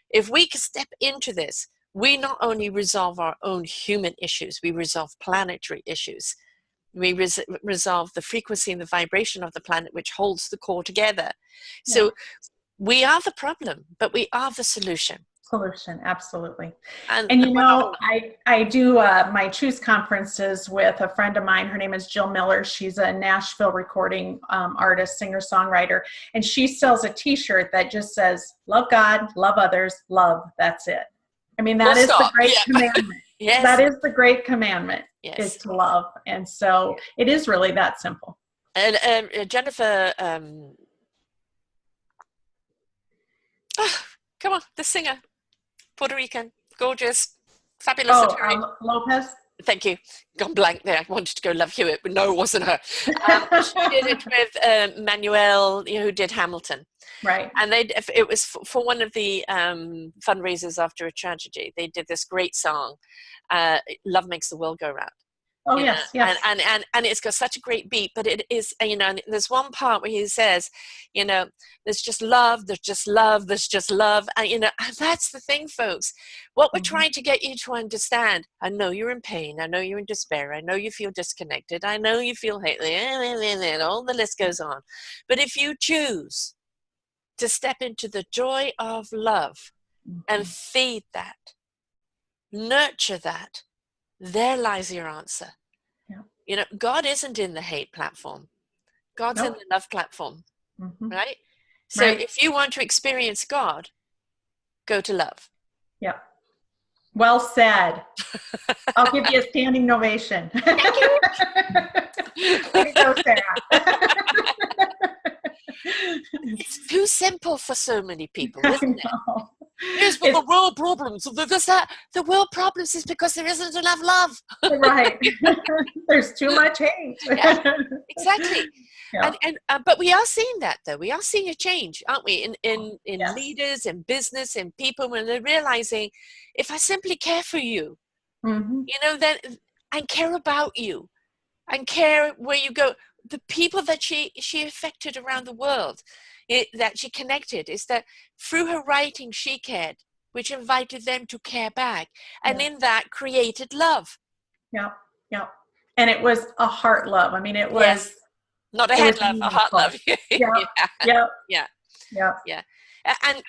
If we can step into this, we not only resolve our own human issues, we resolve planetary issues. We resolve the frequency and the vibration of the planet, which holds the core together. So we are the problem, but we are the solution. Absolutely. And I do my Choose conferences with a friend of mine. Her name is Jill Miller. She's a Nashville recording artist, singer, songwriter, and she sells a t-shirt that just says, love God, love others, love, that's it. I mean, that is the great commandment. Yes. That is the great commandment, is to love. And so it is really that simple. And Jennifer, come on, the singer, Puerto Rican, gorgeous, fabulous. Lopez. Thank you. Gone blank there. I wanted to go Love Hewitt, but no, it wasn't her. She did it with Manuel, who did Hamilton. Right. And it was for one of the fundraisers after a tragedy. They did this great song, Love Makes the World Go Round. Oh, yes. And it's got such a great beat, but it is, and there's one part where he says, there's just love, there's just love, there's just love. And, and that's the thing, folks. What we're trying to get you to understand, I know you're in pain, I know you're in despair, I know you feel disconnected, I know you feel hate, and all the list goes on. But if you choose to step into the joy of love and feed that, nurture that, there lies your answer. You know, God isn't in the hate platform. God's in Nope. the love platform, Hmm. right? So Right. if you want to experience God, go to love. Yeah. Well said. I'll give you a standing ovation. Thank you. Way to go, Sarah. It's too simple for so many people, I isn't it? know. Here's what the It's world problems. There's that. The world problems is because there isn't enough love. right. There's too much hate. Yeah, exactly. Yeah. But we are seeing that, though. We are seeing a change, aren't we? In Yes. leaders, in business, in people, when they're realizing, if I simply care for you, Mm-hmm. you know, then and care about you and care where you go. The people that she affected around the world, that she connected, is that through her writing she cared, which invited them to care back, and Yeah. in that created love. Yeah. Yeah. And it was a heart love. I mean, Yes, not a it head was love, a heart meaningful. love. Yeah. Yeah, Yeah. yeah, Yeah. yeah. And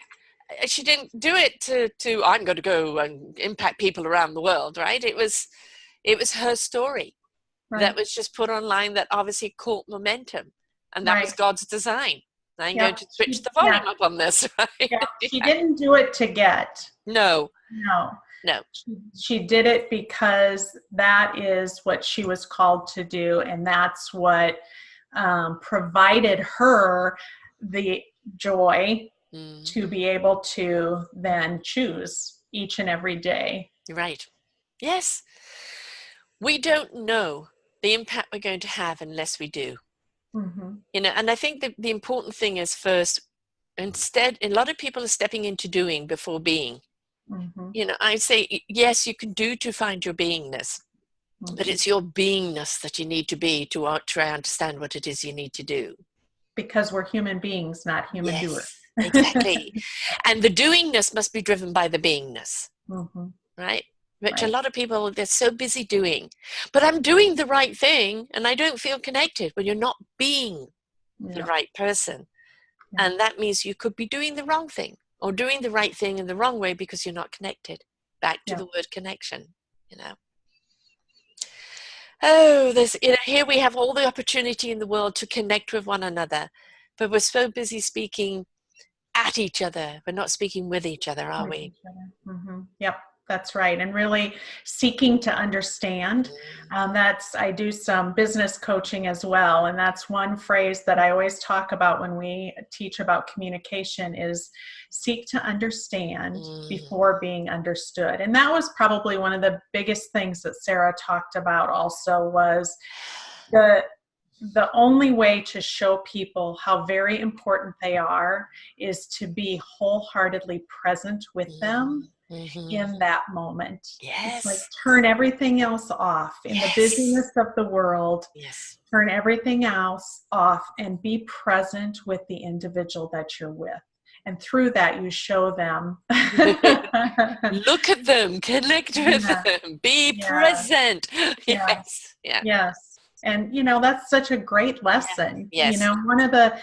she didn't do it to I'm going to go and impact people around the world, right? It was her story that Right. was just put online that obviously caught momentum, and that was Right. God's design. I'm going Yep. to switch the volume up on this, right? Yeah. She Yeah. didn't do it to get. No, No. no. She did it because that is what she was called to do, and that's what provided her the joy Mm, to be able to then choose each and every day. right. Yes. We don't know the impact we're going to have unless we do. Mm-hmm. You know, and I think the important thing is first, instead, a lot of people are stepping into doing before being. Mm-hmm. You know, I say, yes, you can do to find your beingness, but Mm-hmm. it's your beingness that you need to be to try and understand what it is you need to do. Because we're human beings, not human doers. Yes, exactly. And the doingness must be driven by the beingness, Mm-hmm. right? Which a Right. lot of people, they're so busy doing. But I'm doing the right thing and I don't feel connected. When you're not being the Yeah. right person. Yeah. And that means you could be doing the wrong thing or doing the right thing in the wrong way because you're not connected. Back to Yeah. the word connection, you know. Oh, there's, you know, here we have all the opportunity in the world to connect with one another, but we're so busy speaking at each other. We're not speaking with each other, are With we? each other. Mm-hmm. Yep, that's right. And really seeking to understand. I do some business coaching as well. And that's one phrase that I always talk about when we teach about communication is seek to understand Mm, before being understood. And that was probably one of the biggest things that Sarah talked about also was the the only way to show people how very important they are is to be wholeheartedly present with them mm-hmm. in that moment. It's like Yes, turn everything else off in the yes, busyness of the world, yes. turn everything else off and be present with the individual that you're with. And through that, you show them. Look at them, connect with Yeah, them, be yeah, present. yeah. Yes, yeah, Yes. And, that's such a great yeah, lesson. yes. One of the,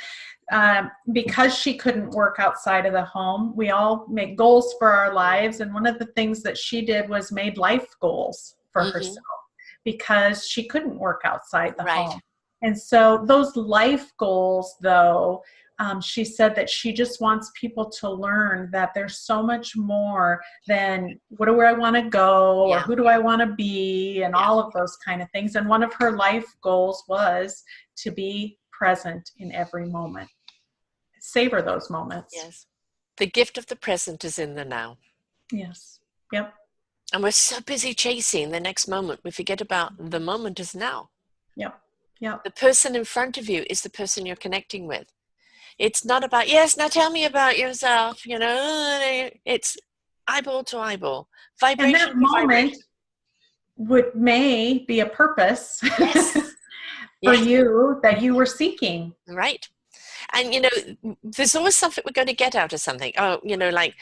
because she couldn't work outside of the home, we all make goals for our lives. And one of the things that she did was made life goals for Mm-hmm. herself because she couldn't work outside the Right. home. And so those life goals, though, she said that she just wants people to learn that there's so much more than what do I want to go or Yeah, who do I want to be and yeah, all of those kind of things. And one of her life goals was to be present in every moment. Savor those moments. yes. The gift of the present is in the now. Yes. Yep. And we're so busy chasing the next moment, we forget about the moment is now. Yep. Yep. The person in front of you is the person you're connecting with. It's not about, yes, now tell me about yourself, it's eyeball to eyeball, And vibration that to moment vibration. may be a purpose Yes, for yes, you that you were seeking. right. And, there's always something we're going to get out of something. Oh, like,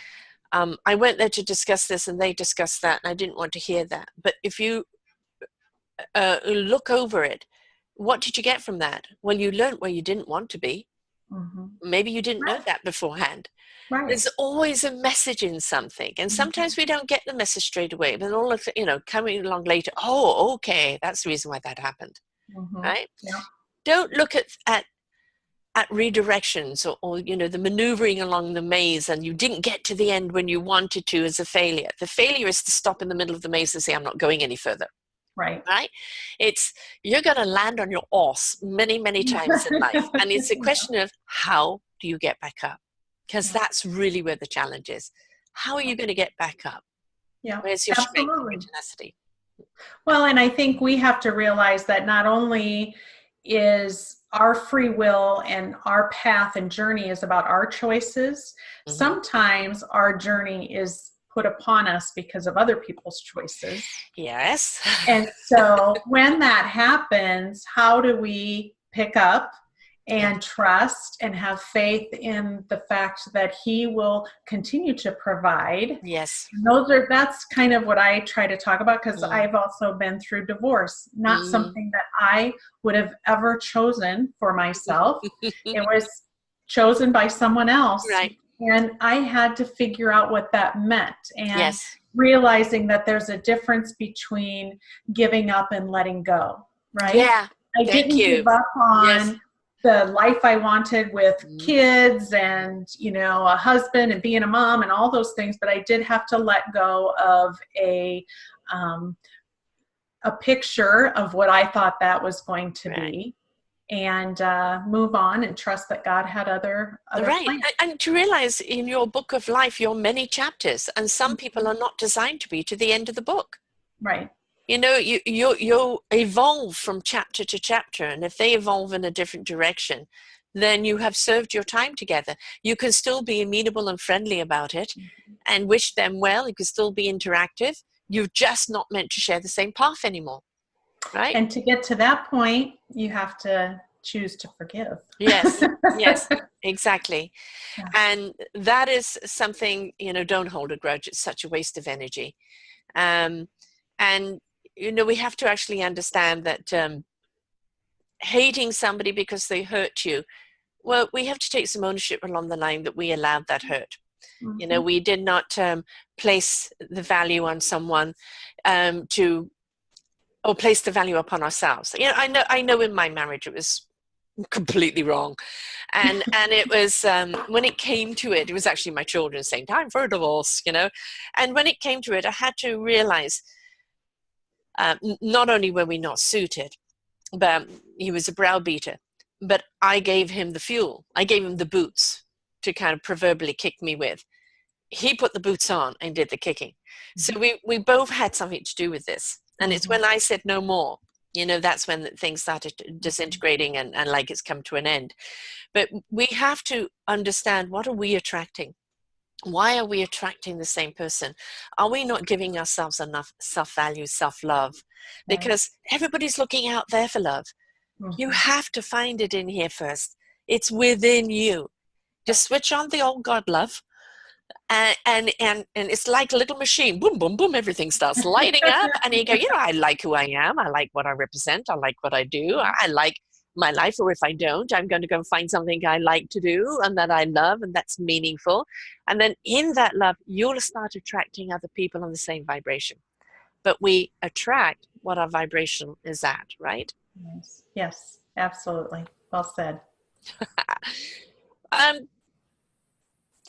I went there to discuss this and they discussed that and I didn't want to hear that. But if you look over it, what did you get from that? Well, you learned where you didn't want to be. Maybe you didn't know Right. that beforehand. Right. There's always a message in something. And sometimes we don't get the message straight away, but all of, coming along later, oh, okay, that's the reason why that happened, right? Yeah. Don't look at redirections or the maneuvering along the maze and you didn't get to the end when you wanted to as a failure. The failure is to stop in the middle of the maze and say, I'm not going any further. Right. Right? You're going to land on your arse many, many times in life. And it's a question of how do you get back up? Because that's really where the challenge is. How are you going to get back up? Yeah, Where's your strength and your absolutely. tenacity? Well, and I think we have to realize that not only is our free will and our path and journey is about our choices, sometimes our journey is put upon us because of other people's choices. Yes. And so when that happens, how do we pick up and trust and have faith in the fact that he will continue to provide? Yes. That's kind of what I try to talk about, because I've also been through divorce, not something that I would have ever chosen for myself. It was chosen by someone else. Right. And I had to figure out what that meant, and Yes. realizing that there's a difference between giving up and letting go, right? Yeah. I didn't give up on the life I wanted with kids and, a husband and being a mom and all those things, but I did have to let go of a picture of what I thought that was going to be, and move on and trust that God had other plans. And to realize in your book of life, you're many chapters, and some people are not designed to be to the end of the book. Right. You evolve from chapter to chapter, and if they evolve in a different direction, then you have served your time together. You can still be amenable and friendly about it and wish them well. You can still be interactive. You're just not meant to share the same path anymore, right? And to get to that point, you have to choose to forgive. Yes, exactly. Yeah. And that is something, don't hold a grudge. It's such a waste of energy. And we have to actually understand that hating somebody because they hurt you, well, we have to take some ownership along the line that we allowed that hurt. We did not place the value on someone or place the value upon ourselves. I know in my marriage it was completely wrong. And it was, when it came to it, it was actually my children saying, time for a divorce, And when it came to it, I had to realize, not only were we not suited, but he was a browbeater, but I gave him the fuel. I gave him the boots to kind of proverbially kick me with. He put the boots on and did the kicking. So we both had something to do with this. And it's when I said no more, that's when things started disintegrating and like it's come to an end. But we have to understand, what are we attracting? Why are we attracting the same person? Are we not giving ourselves enough self-value, self-love? Because everybody's looking out there for love. You have to find it in here first. It's within you. Just switch on the old God love. And it's like a little machine. Boom, boom, boom. Everything starts lighting up. And you go, I like who I am. I like what I represent. I like what I do. I like my life. Or if I don't, I'm going to go and find something I like to do and that I love and that's meaningful. And then in that love, you'll start attracting other people on the same vibration. But we attract what our vibration is at, right? Yes, absolutely. Well said.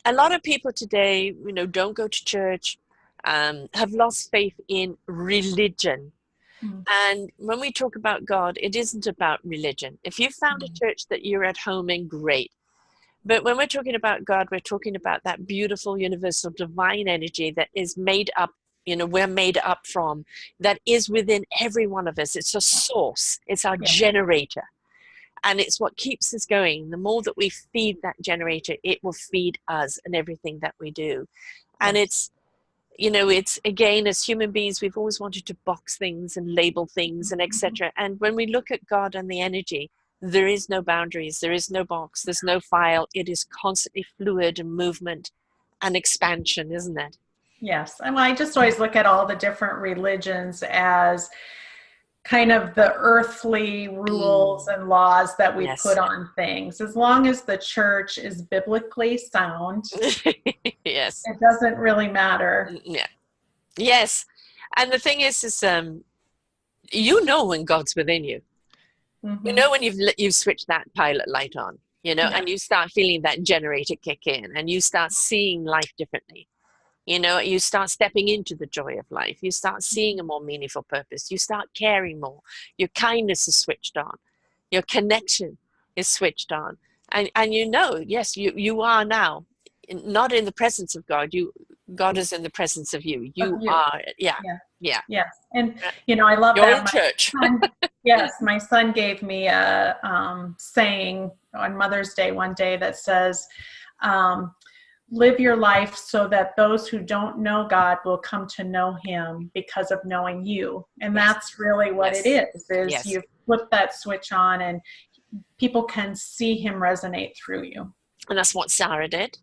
A lot of people today, don't go to church, have lost faith in religion. And when we talk about God, it isn't about religion. If you found a church that you're at home in, great. But when we're talking about God, we're talking about that beautiful, universal, divine energy that is made up, we're made up from, that is within every one of us. It's a source. It's our generator. And it's what keeps us going. The more that we feed that generator, it will feed us and everything that we do. And it's, it's, again, as human beings, we've always wanted to box things and label things and etc. And when we look at God and the energy, there is no boundaries, there is no box, there's no file. It is constantly fluid and movement and expansion, isn't it? Yes. And I just always look at all the different religions as kind of the earthly rules Mm. and laws that we put Yes. on things. As long as the church is biblically sound, Yes. it doesn't really matter. Yeah. Yes. And the thing is you know when God's within you. You Hmm. know when you've switched that pilot light on, Yeah. and you start feeling that generator kick in, and you start seeing life differently. You start stepping into the joy of life. You start seeing a more meaningful purpose. You start caring more. Your kindness is switched on. Your connection is switched on. And yes, you are now not in the presence of God. God is in the presence of you. Of You you. are, yeah, Yeah. yeah. Yes. And, I love You're that. in church. Yes, my son gave me a saying on Mother's Day one day that says, um, live your life so that those who don't know God will come to know him because of knowing you. And Yes, that's really what it yes, is yes. you flip that switch on and people can see him resonate through you. And that's what Sarah did,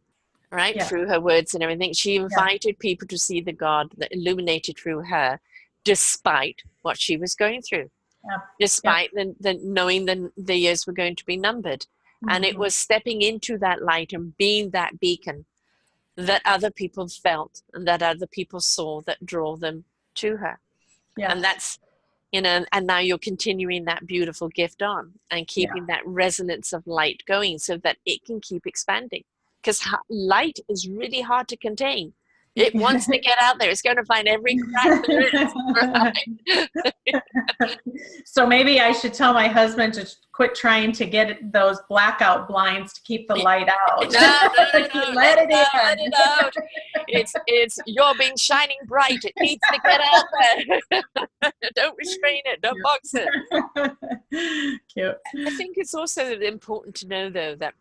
right? Yeah. Through her words and everything. She Yeah. invited people to see the God that illuminated through her, despite what she was going through, Yeah. Yeah. despite the knowing the years were going to be numbered. And it Mm-hmm. was stepping into that light and being that beacon that other people felt and that other people saw that draw them to her. And Yes. that's, and now you're continuing that beautiful gift on and Yeah. keeping that resonance of light going so that it can keep expanding. Because light is really hard to contain. It wants to get out there. It's going to find every crack there is. Right? So maybe I should tell my husband to quit trying to get those blackout blinds to keep the light out. No. Let it Let in. it out. It's you're being shining bright. It needs to get out there. Don't restrain it. Don't box it. Cute. I think it's also important to know, though, that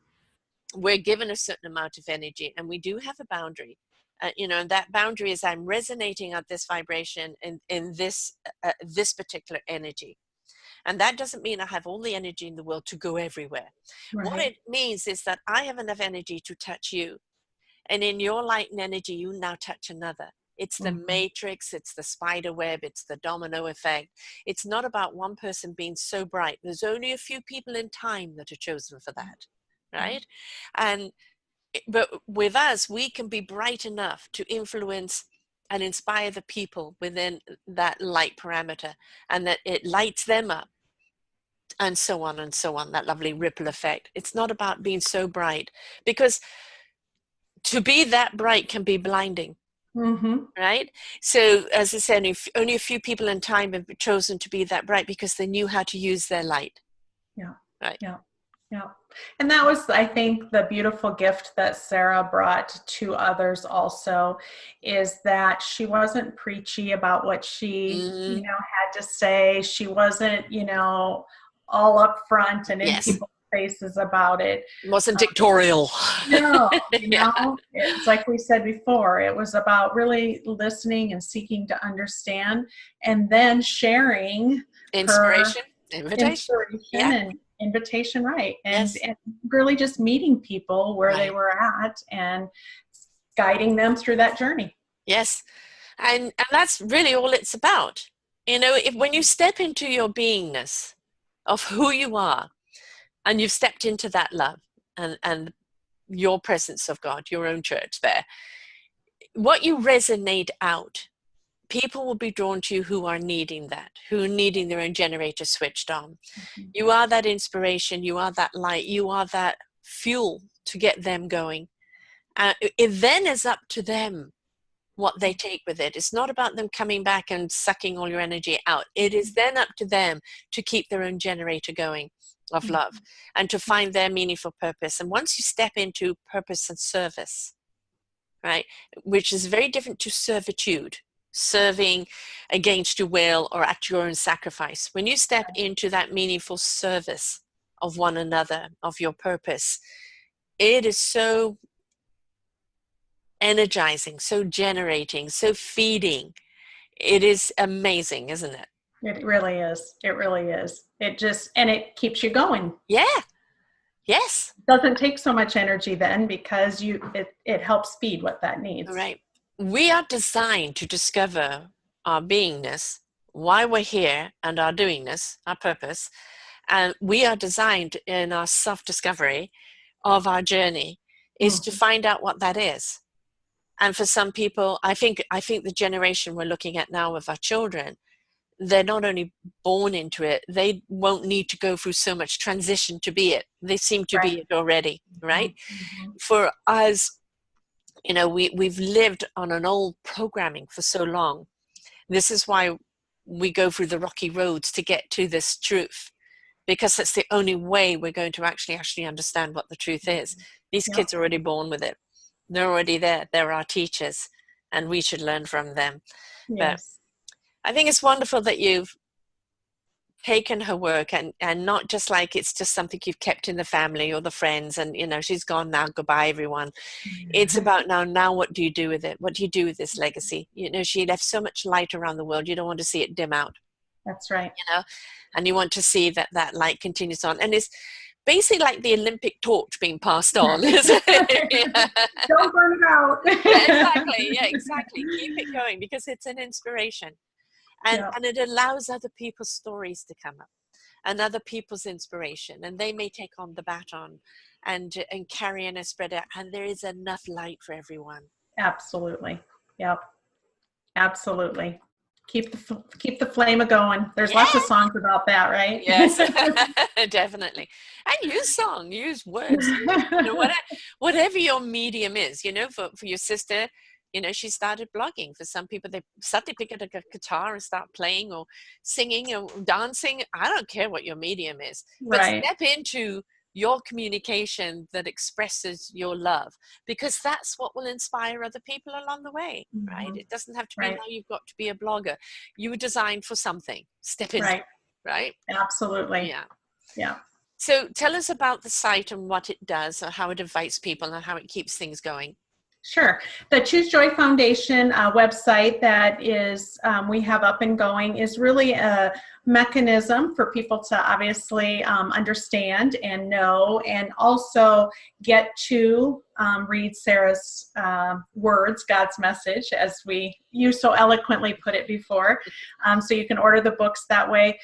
we're given a certain amount of energy and we do have a boundary. And that boundary is I'm resonating at this vibration in this particular energy. And that doesn't mean I have all the energy in the world to go everywhere. What Right. it means is that I have enough energy to touch you. And in your light and energy, you now touch another. It's the Mm-hmm. matrix, it's the spider web, it's the domino effect. It's not about one person being so bright. There's only a few people in time that are chosen for that, right? And but with us, we can be bright enough to influence and inspire the people within that light parameter, and that it lights them up, and so on and so on, that lovely ripple effect. It's not about being so bright, because to be that bright can be blinding, Mm-hmm. right? So as I said, only a few people in time have chosen to be that bright because they knew how to use their light. Yeah. Right. Yeah. Yeah. And that was, I think, the beautiful gift that Sara brought to others also, is that she wasn't preachy about what she, had to say. She wasn't, all up front and in Yes. people's faces about it. It wasn't dictatorial. No, Yeah. it's like we said before, it was about really listening and seeking to understand and then sharing her Inspiration, invitation. inspiration Yeah. and invitation, right? Yes. And really just meeting people where they Right. were at and guiding them through that journey. Yes. And that's really all it's about. When you step into your beingness of who you are, and you've stepped into that love and your presence of God, your own church there, what you resonate out, people will be drawn to you who are needing that, who are needing their own generator switched on. Mm-hmm. You are that inspiration, you are that light, you are that fuel to get them going. It then is up to them what they take with it. It's not about them coming back and sucking all your energy out. It is then up to them to keep their own generator going of love and to find their meaningful purpose. And once you step into purpose and service, right, which is very different to servitude, serving against your will or at your own sacrifice. When you step into that meaningful service of one another, of your purpose, it is so energizing, so generating, so feeding. It is amazing, isn't it? It really is. It really is. And it keeps you going. Yeah. Yes. Doesn't take so much energy then, because it helps feed what that needs. Right. We are designed to discover our beingness why we're here and our doingness, our purpose. And we are designed in our self-discovery of our journey is to find out what that is. And for some people, I think the generation we're looking at now with our children, they're not only born into it, they won't need to go through so much transition to be it. They seem to be it already, right? For us, you know, we've lived on an old programming for so long. This is why we go through the rocky roads to get to this truth, because it's the only way we're going to actually understand what the truth is. These kids are already born with it. They're already there. They're our teachers, and we should learn from them. Yes. But I think it's wonderful that you've taken her work and not just like it's just something you've kept in the family or the friends and, you know, she's gone now, goodbye everyone. It's about now what do you do with it? What do you do with this legacy? You know, she left so much light around the world. You don't want to see it dim out. That's right. You know, and you want to see that light continues on. And it's basically like the Olympic torch being passed on. Isn't it? Don't burn it out. Exactly. Keep it going because it's an inspiration. And it allows other people's stories to come up and other people's inspiration. And they may take on the baton and carry and spread it. And there is enough light for everyone. Absolutely. Yep. Absolutely. Keep the flame a-going. There's lots of songs about that, right? Yes, definitely. And use words. You know, whatever your medium is, you know, for your sister, you know, she started blogging. For some people, they suddenly pick up a guitar and start playing or singing or dancing. I don't care what your medium is, but step into your communication that expresses your love, because that's what will inspire other people along the way, right? It doesn't have to be now you've got to be a blogger. You were designed for something. Step into it, right? Absolutely. Yeah. So tell us about the site and what it does, or how it invites people and how it keeps things going. Sure. The Choose Joy Foundation website that is we have up and going is really a mechanism for people to obviously understand and know, and also get to read Sara's words, God's message, as you so eloquently put it before. So you can order the books that way.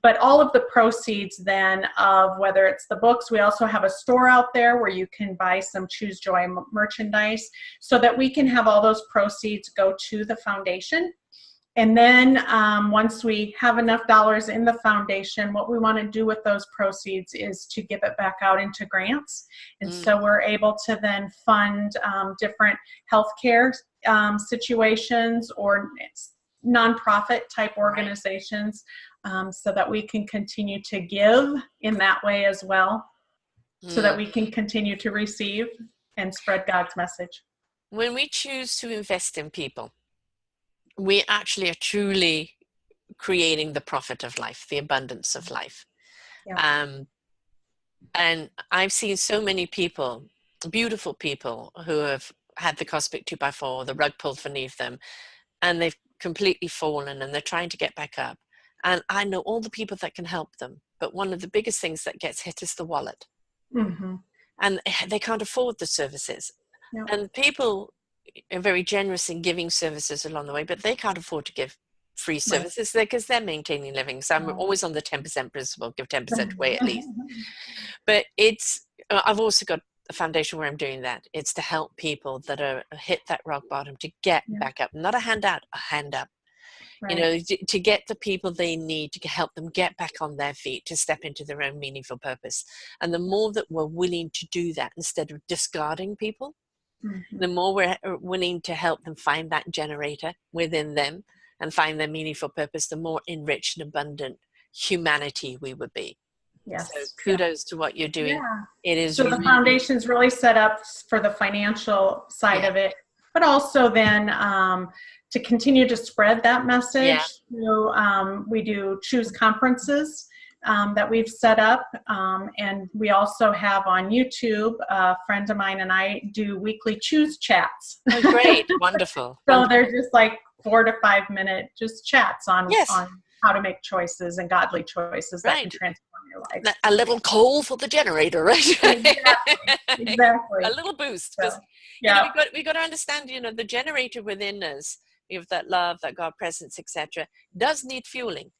But all of the proceeds then of whether it's the books, we also have a store out there where you can buy some Choose Joy merchandise so that we can have all those proceeds go to the foundation. And then once we have enough dollars in the foundation, what we want to do with those proceeds is to give it back out into grants. And so we're able to then fund different healthcare situations or nonprofit type organizations. So that we can continue to give in that way as well, so that we can continue to receive and spread God's message. When we choose to invest in people, we actually are truly creating the profit of life, the abundance of life. And I've seen so many people, beautiful people, who have had the cosmic 2x4, the rug pulled beneath them, and they've completely fallen and they're trying to get back up. And I know all the people that can help them. But one of the biggest things that gets hit is the wallet. And they can't afford the services. And people are very generous in giving services along the way, but they can't afford to give free services because they're maintaining living. So I'm always on the 10% principle, give 10% away at least. But I've also got a foundation where I'm doing that. It's to help people that are hit that rock bottom to get back up. Not a hand out, a hand up. You know, to get the people they need to help them get back on their feet, to step into their own meaningful purpose. And the more that we're willing to do that instead of discarding people, the more we're willing to help them find that generator within them and find their meaningful purpose, the more enriched and abundant humanity we would be. So kudos to what you're doing. It is so the foundation's really set up for the financial side of it, but also then to continue to spread that message. We do Choose conferences that we've set up, and we also have on YouTube, a friend of mine and I do weekly Choose chats. Oh, great. Wonderful. So they're just like 4 to 5 minute just chats on how to make choices and godly choices that can transform your life. A little coal for the generator, right? Exactly. A little boost. Because you know, we got to understand, you know, the generator within us of that love, that God presence, etc., does need fueling,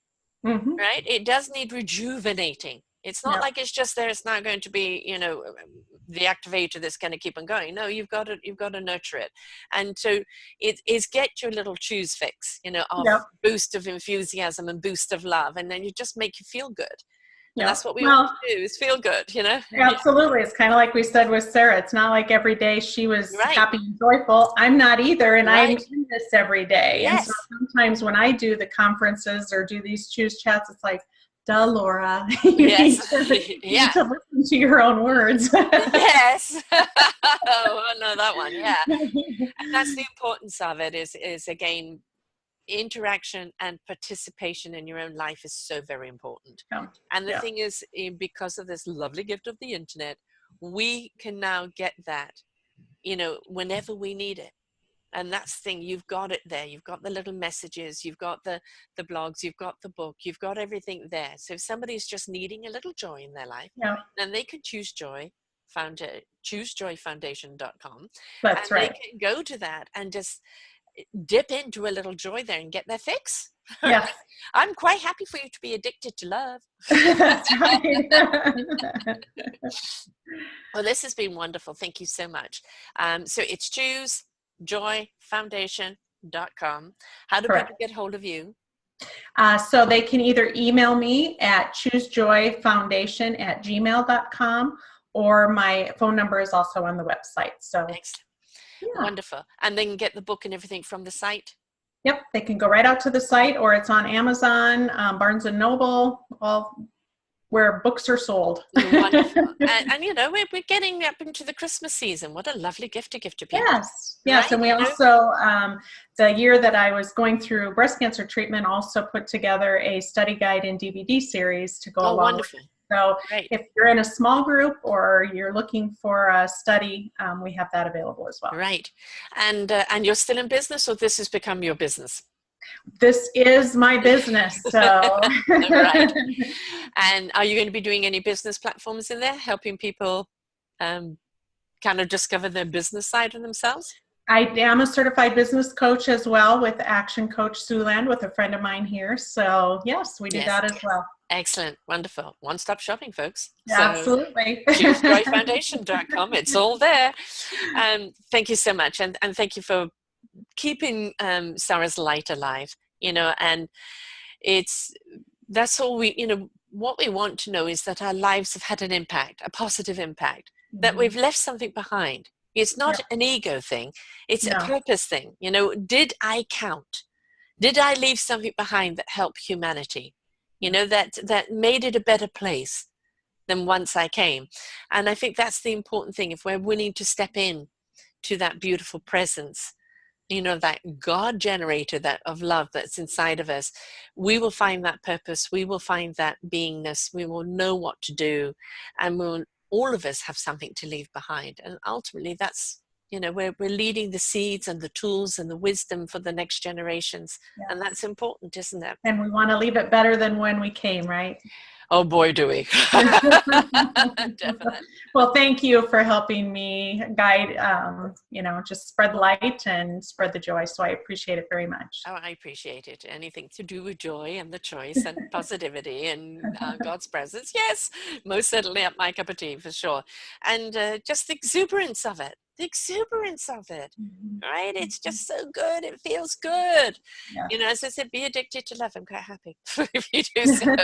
right? It does need rejuvenating. It's not like it's just there. It's not going to be, the activator that's going to keep on going. No, you've got to nurture it. And so it is get your little choose fix, of boost of enthusiasm and boost of love. And then you just make you feel good. And that's what we want to do, is feel good, Absolutely. It's kind of like we said with Sarah. It's not like every day she was happy and joyful. I'm not either. And I'm in this every day. Yes. And so sometimes when I do the conferences or do these choose chats, it's like, duh, Laura, you need to listen to your own words. Yes. Oh, no, that one. Yeah. And that's the importance of it is again, interaction and participation in your own life is so very important. And the thing is, because of this lovely gift of the internet, we can now get that, whenever we need it. And that's the thing, you've got it there. You've got the little messages, you've got the blogs, you've got the book, you've got everything there. So if somebody's just needing a little joy in their life, then they can choosejoyfoundation.com. That's right. They can go to that and just dip into a little joy there and get their fix. Yes. I'm quite happy for you to be addicted to love. That's right. Well, this has been wonderful. Thank you so much. So it's choosejoyfoundation.com. How do people get hold of you? So they can either email me at choosejoyfoundation@gmail.com, or my phone number is also on the website. So excellent. Wonderful. And they can get the book and everything from the site? Yep. They can go right out to the site, or it's on Amazon, Barnes & Noble, all where books are sold. Wonderful. And we're getting up into the Christmas season. What a lovely gift to give to people. Yes. Yes. Right? And we also, the year that I was going through breast cancer treatment, also put together a study guide and DVD series to go along. Wonderful. With it. So if you're in a small group or you're looking for a study, we have that available as well. Right. And you're still in business, or this has become your business? This is my business. So. Right. And are you going to be doing any business platforms in there, helping people kind of discover their business side of themselves? I am a certified business coach as well with Action Coach Siouxland with a friend of mine here. So yes, we do that as well. Excellent. Wonderful. One-stop shopping, folks. Absolutely. choosejoyfoundation.com. It's all there. Thank you so much. And thank you for keeping Sarah's light alive, and that's all what we want to know is that our lives have had an impact, a positive impact, that we've left something behind. It's not an ego thing. It's a purpose thing. Did I count? Did I leave something behind that helped humanity? That made it a better place than once I came. And I think that's the important thing. If we're willing to step in to that beautiful presence, that God generator of love that's inside of us, we will find that purpose. We will find that beingness. We will know what to do. And all of us have something to leave behind. And ultimately that's, we're leading the seeds and the tools and the wisdom for the next generations. Yeah. And that's important, isn't it? And we want to leave it better than when we came, right? Oh boy, do we. Definitely. Well, thank you for helping me guide, just spread light and spread the joy. So I appreciate it very much. Oh, I appreciate it. Anything to do with joy and the choice and positivity and God's presence. Yes, most certainly up my cup of tea for sure. And just the exuberance of it. Right? It's just so good. It feels good. Yeah. As I said, be addicted to love. I'm quite happy if you do so.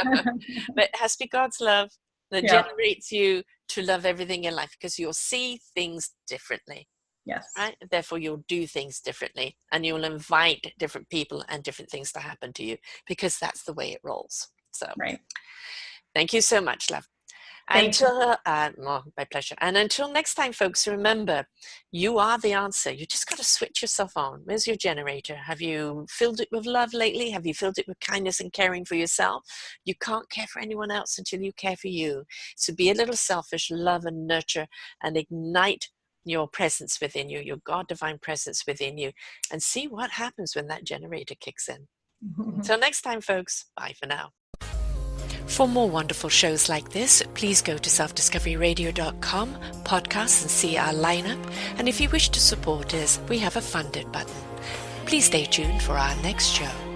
But it has to be God's love that generates you to love everything in life, because you'll see things differently. Yes. Right? Therefore, you'll do things differently, and you'll invite different people and different things to happen to you, because that's the way it rolls. So, thank you so much, love. My pleasure. And until next time, folks, remember, you are the answer. You just got to switch yourself on. Where's your generator? Have you filled it with love lately? Have you filled it with kindness and caring for yourself? You can't care for anyone else until you care for you. So be a little selfish, love and nurture, and ignite your presence within you, your God divine presence within you, and see what happens when that generator kicks in. Until next time, folks, bye for now. For more wonderful shows like this, please go to selfdiscoveryradio.com, podcasts, and see our lineup. And if you wish to support us, we have a funded button. Please stay tuned for our next show.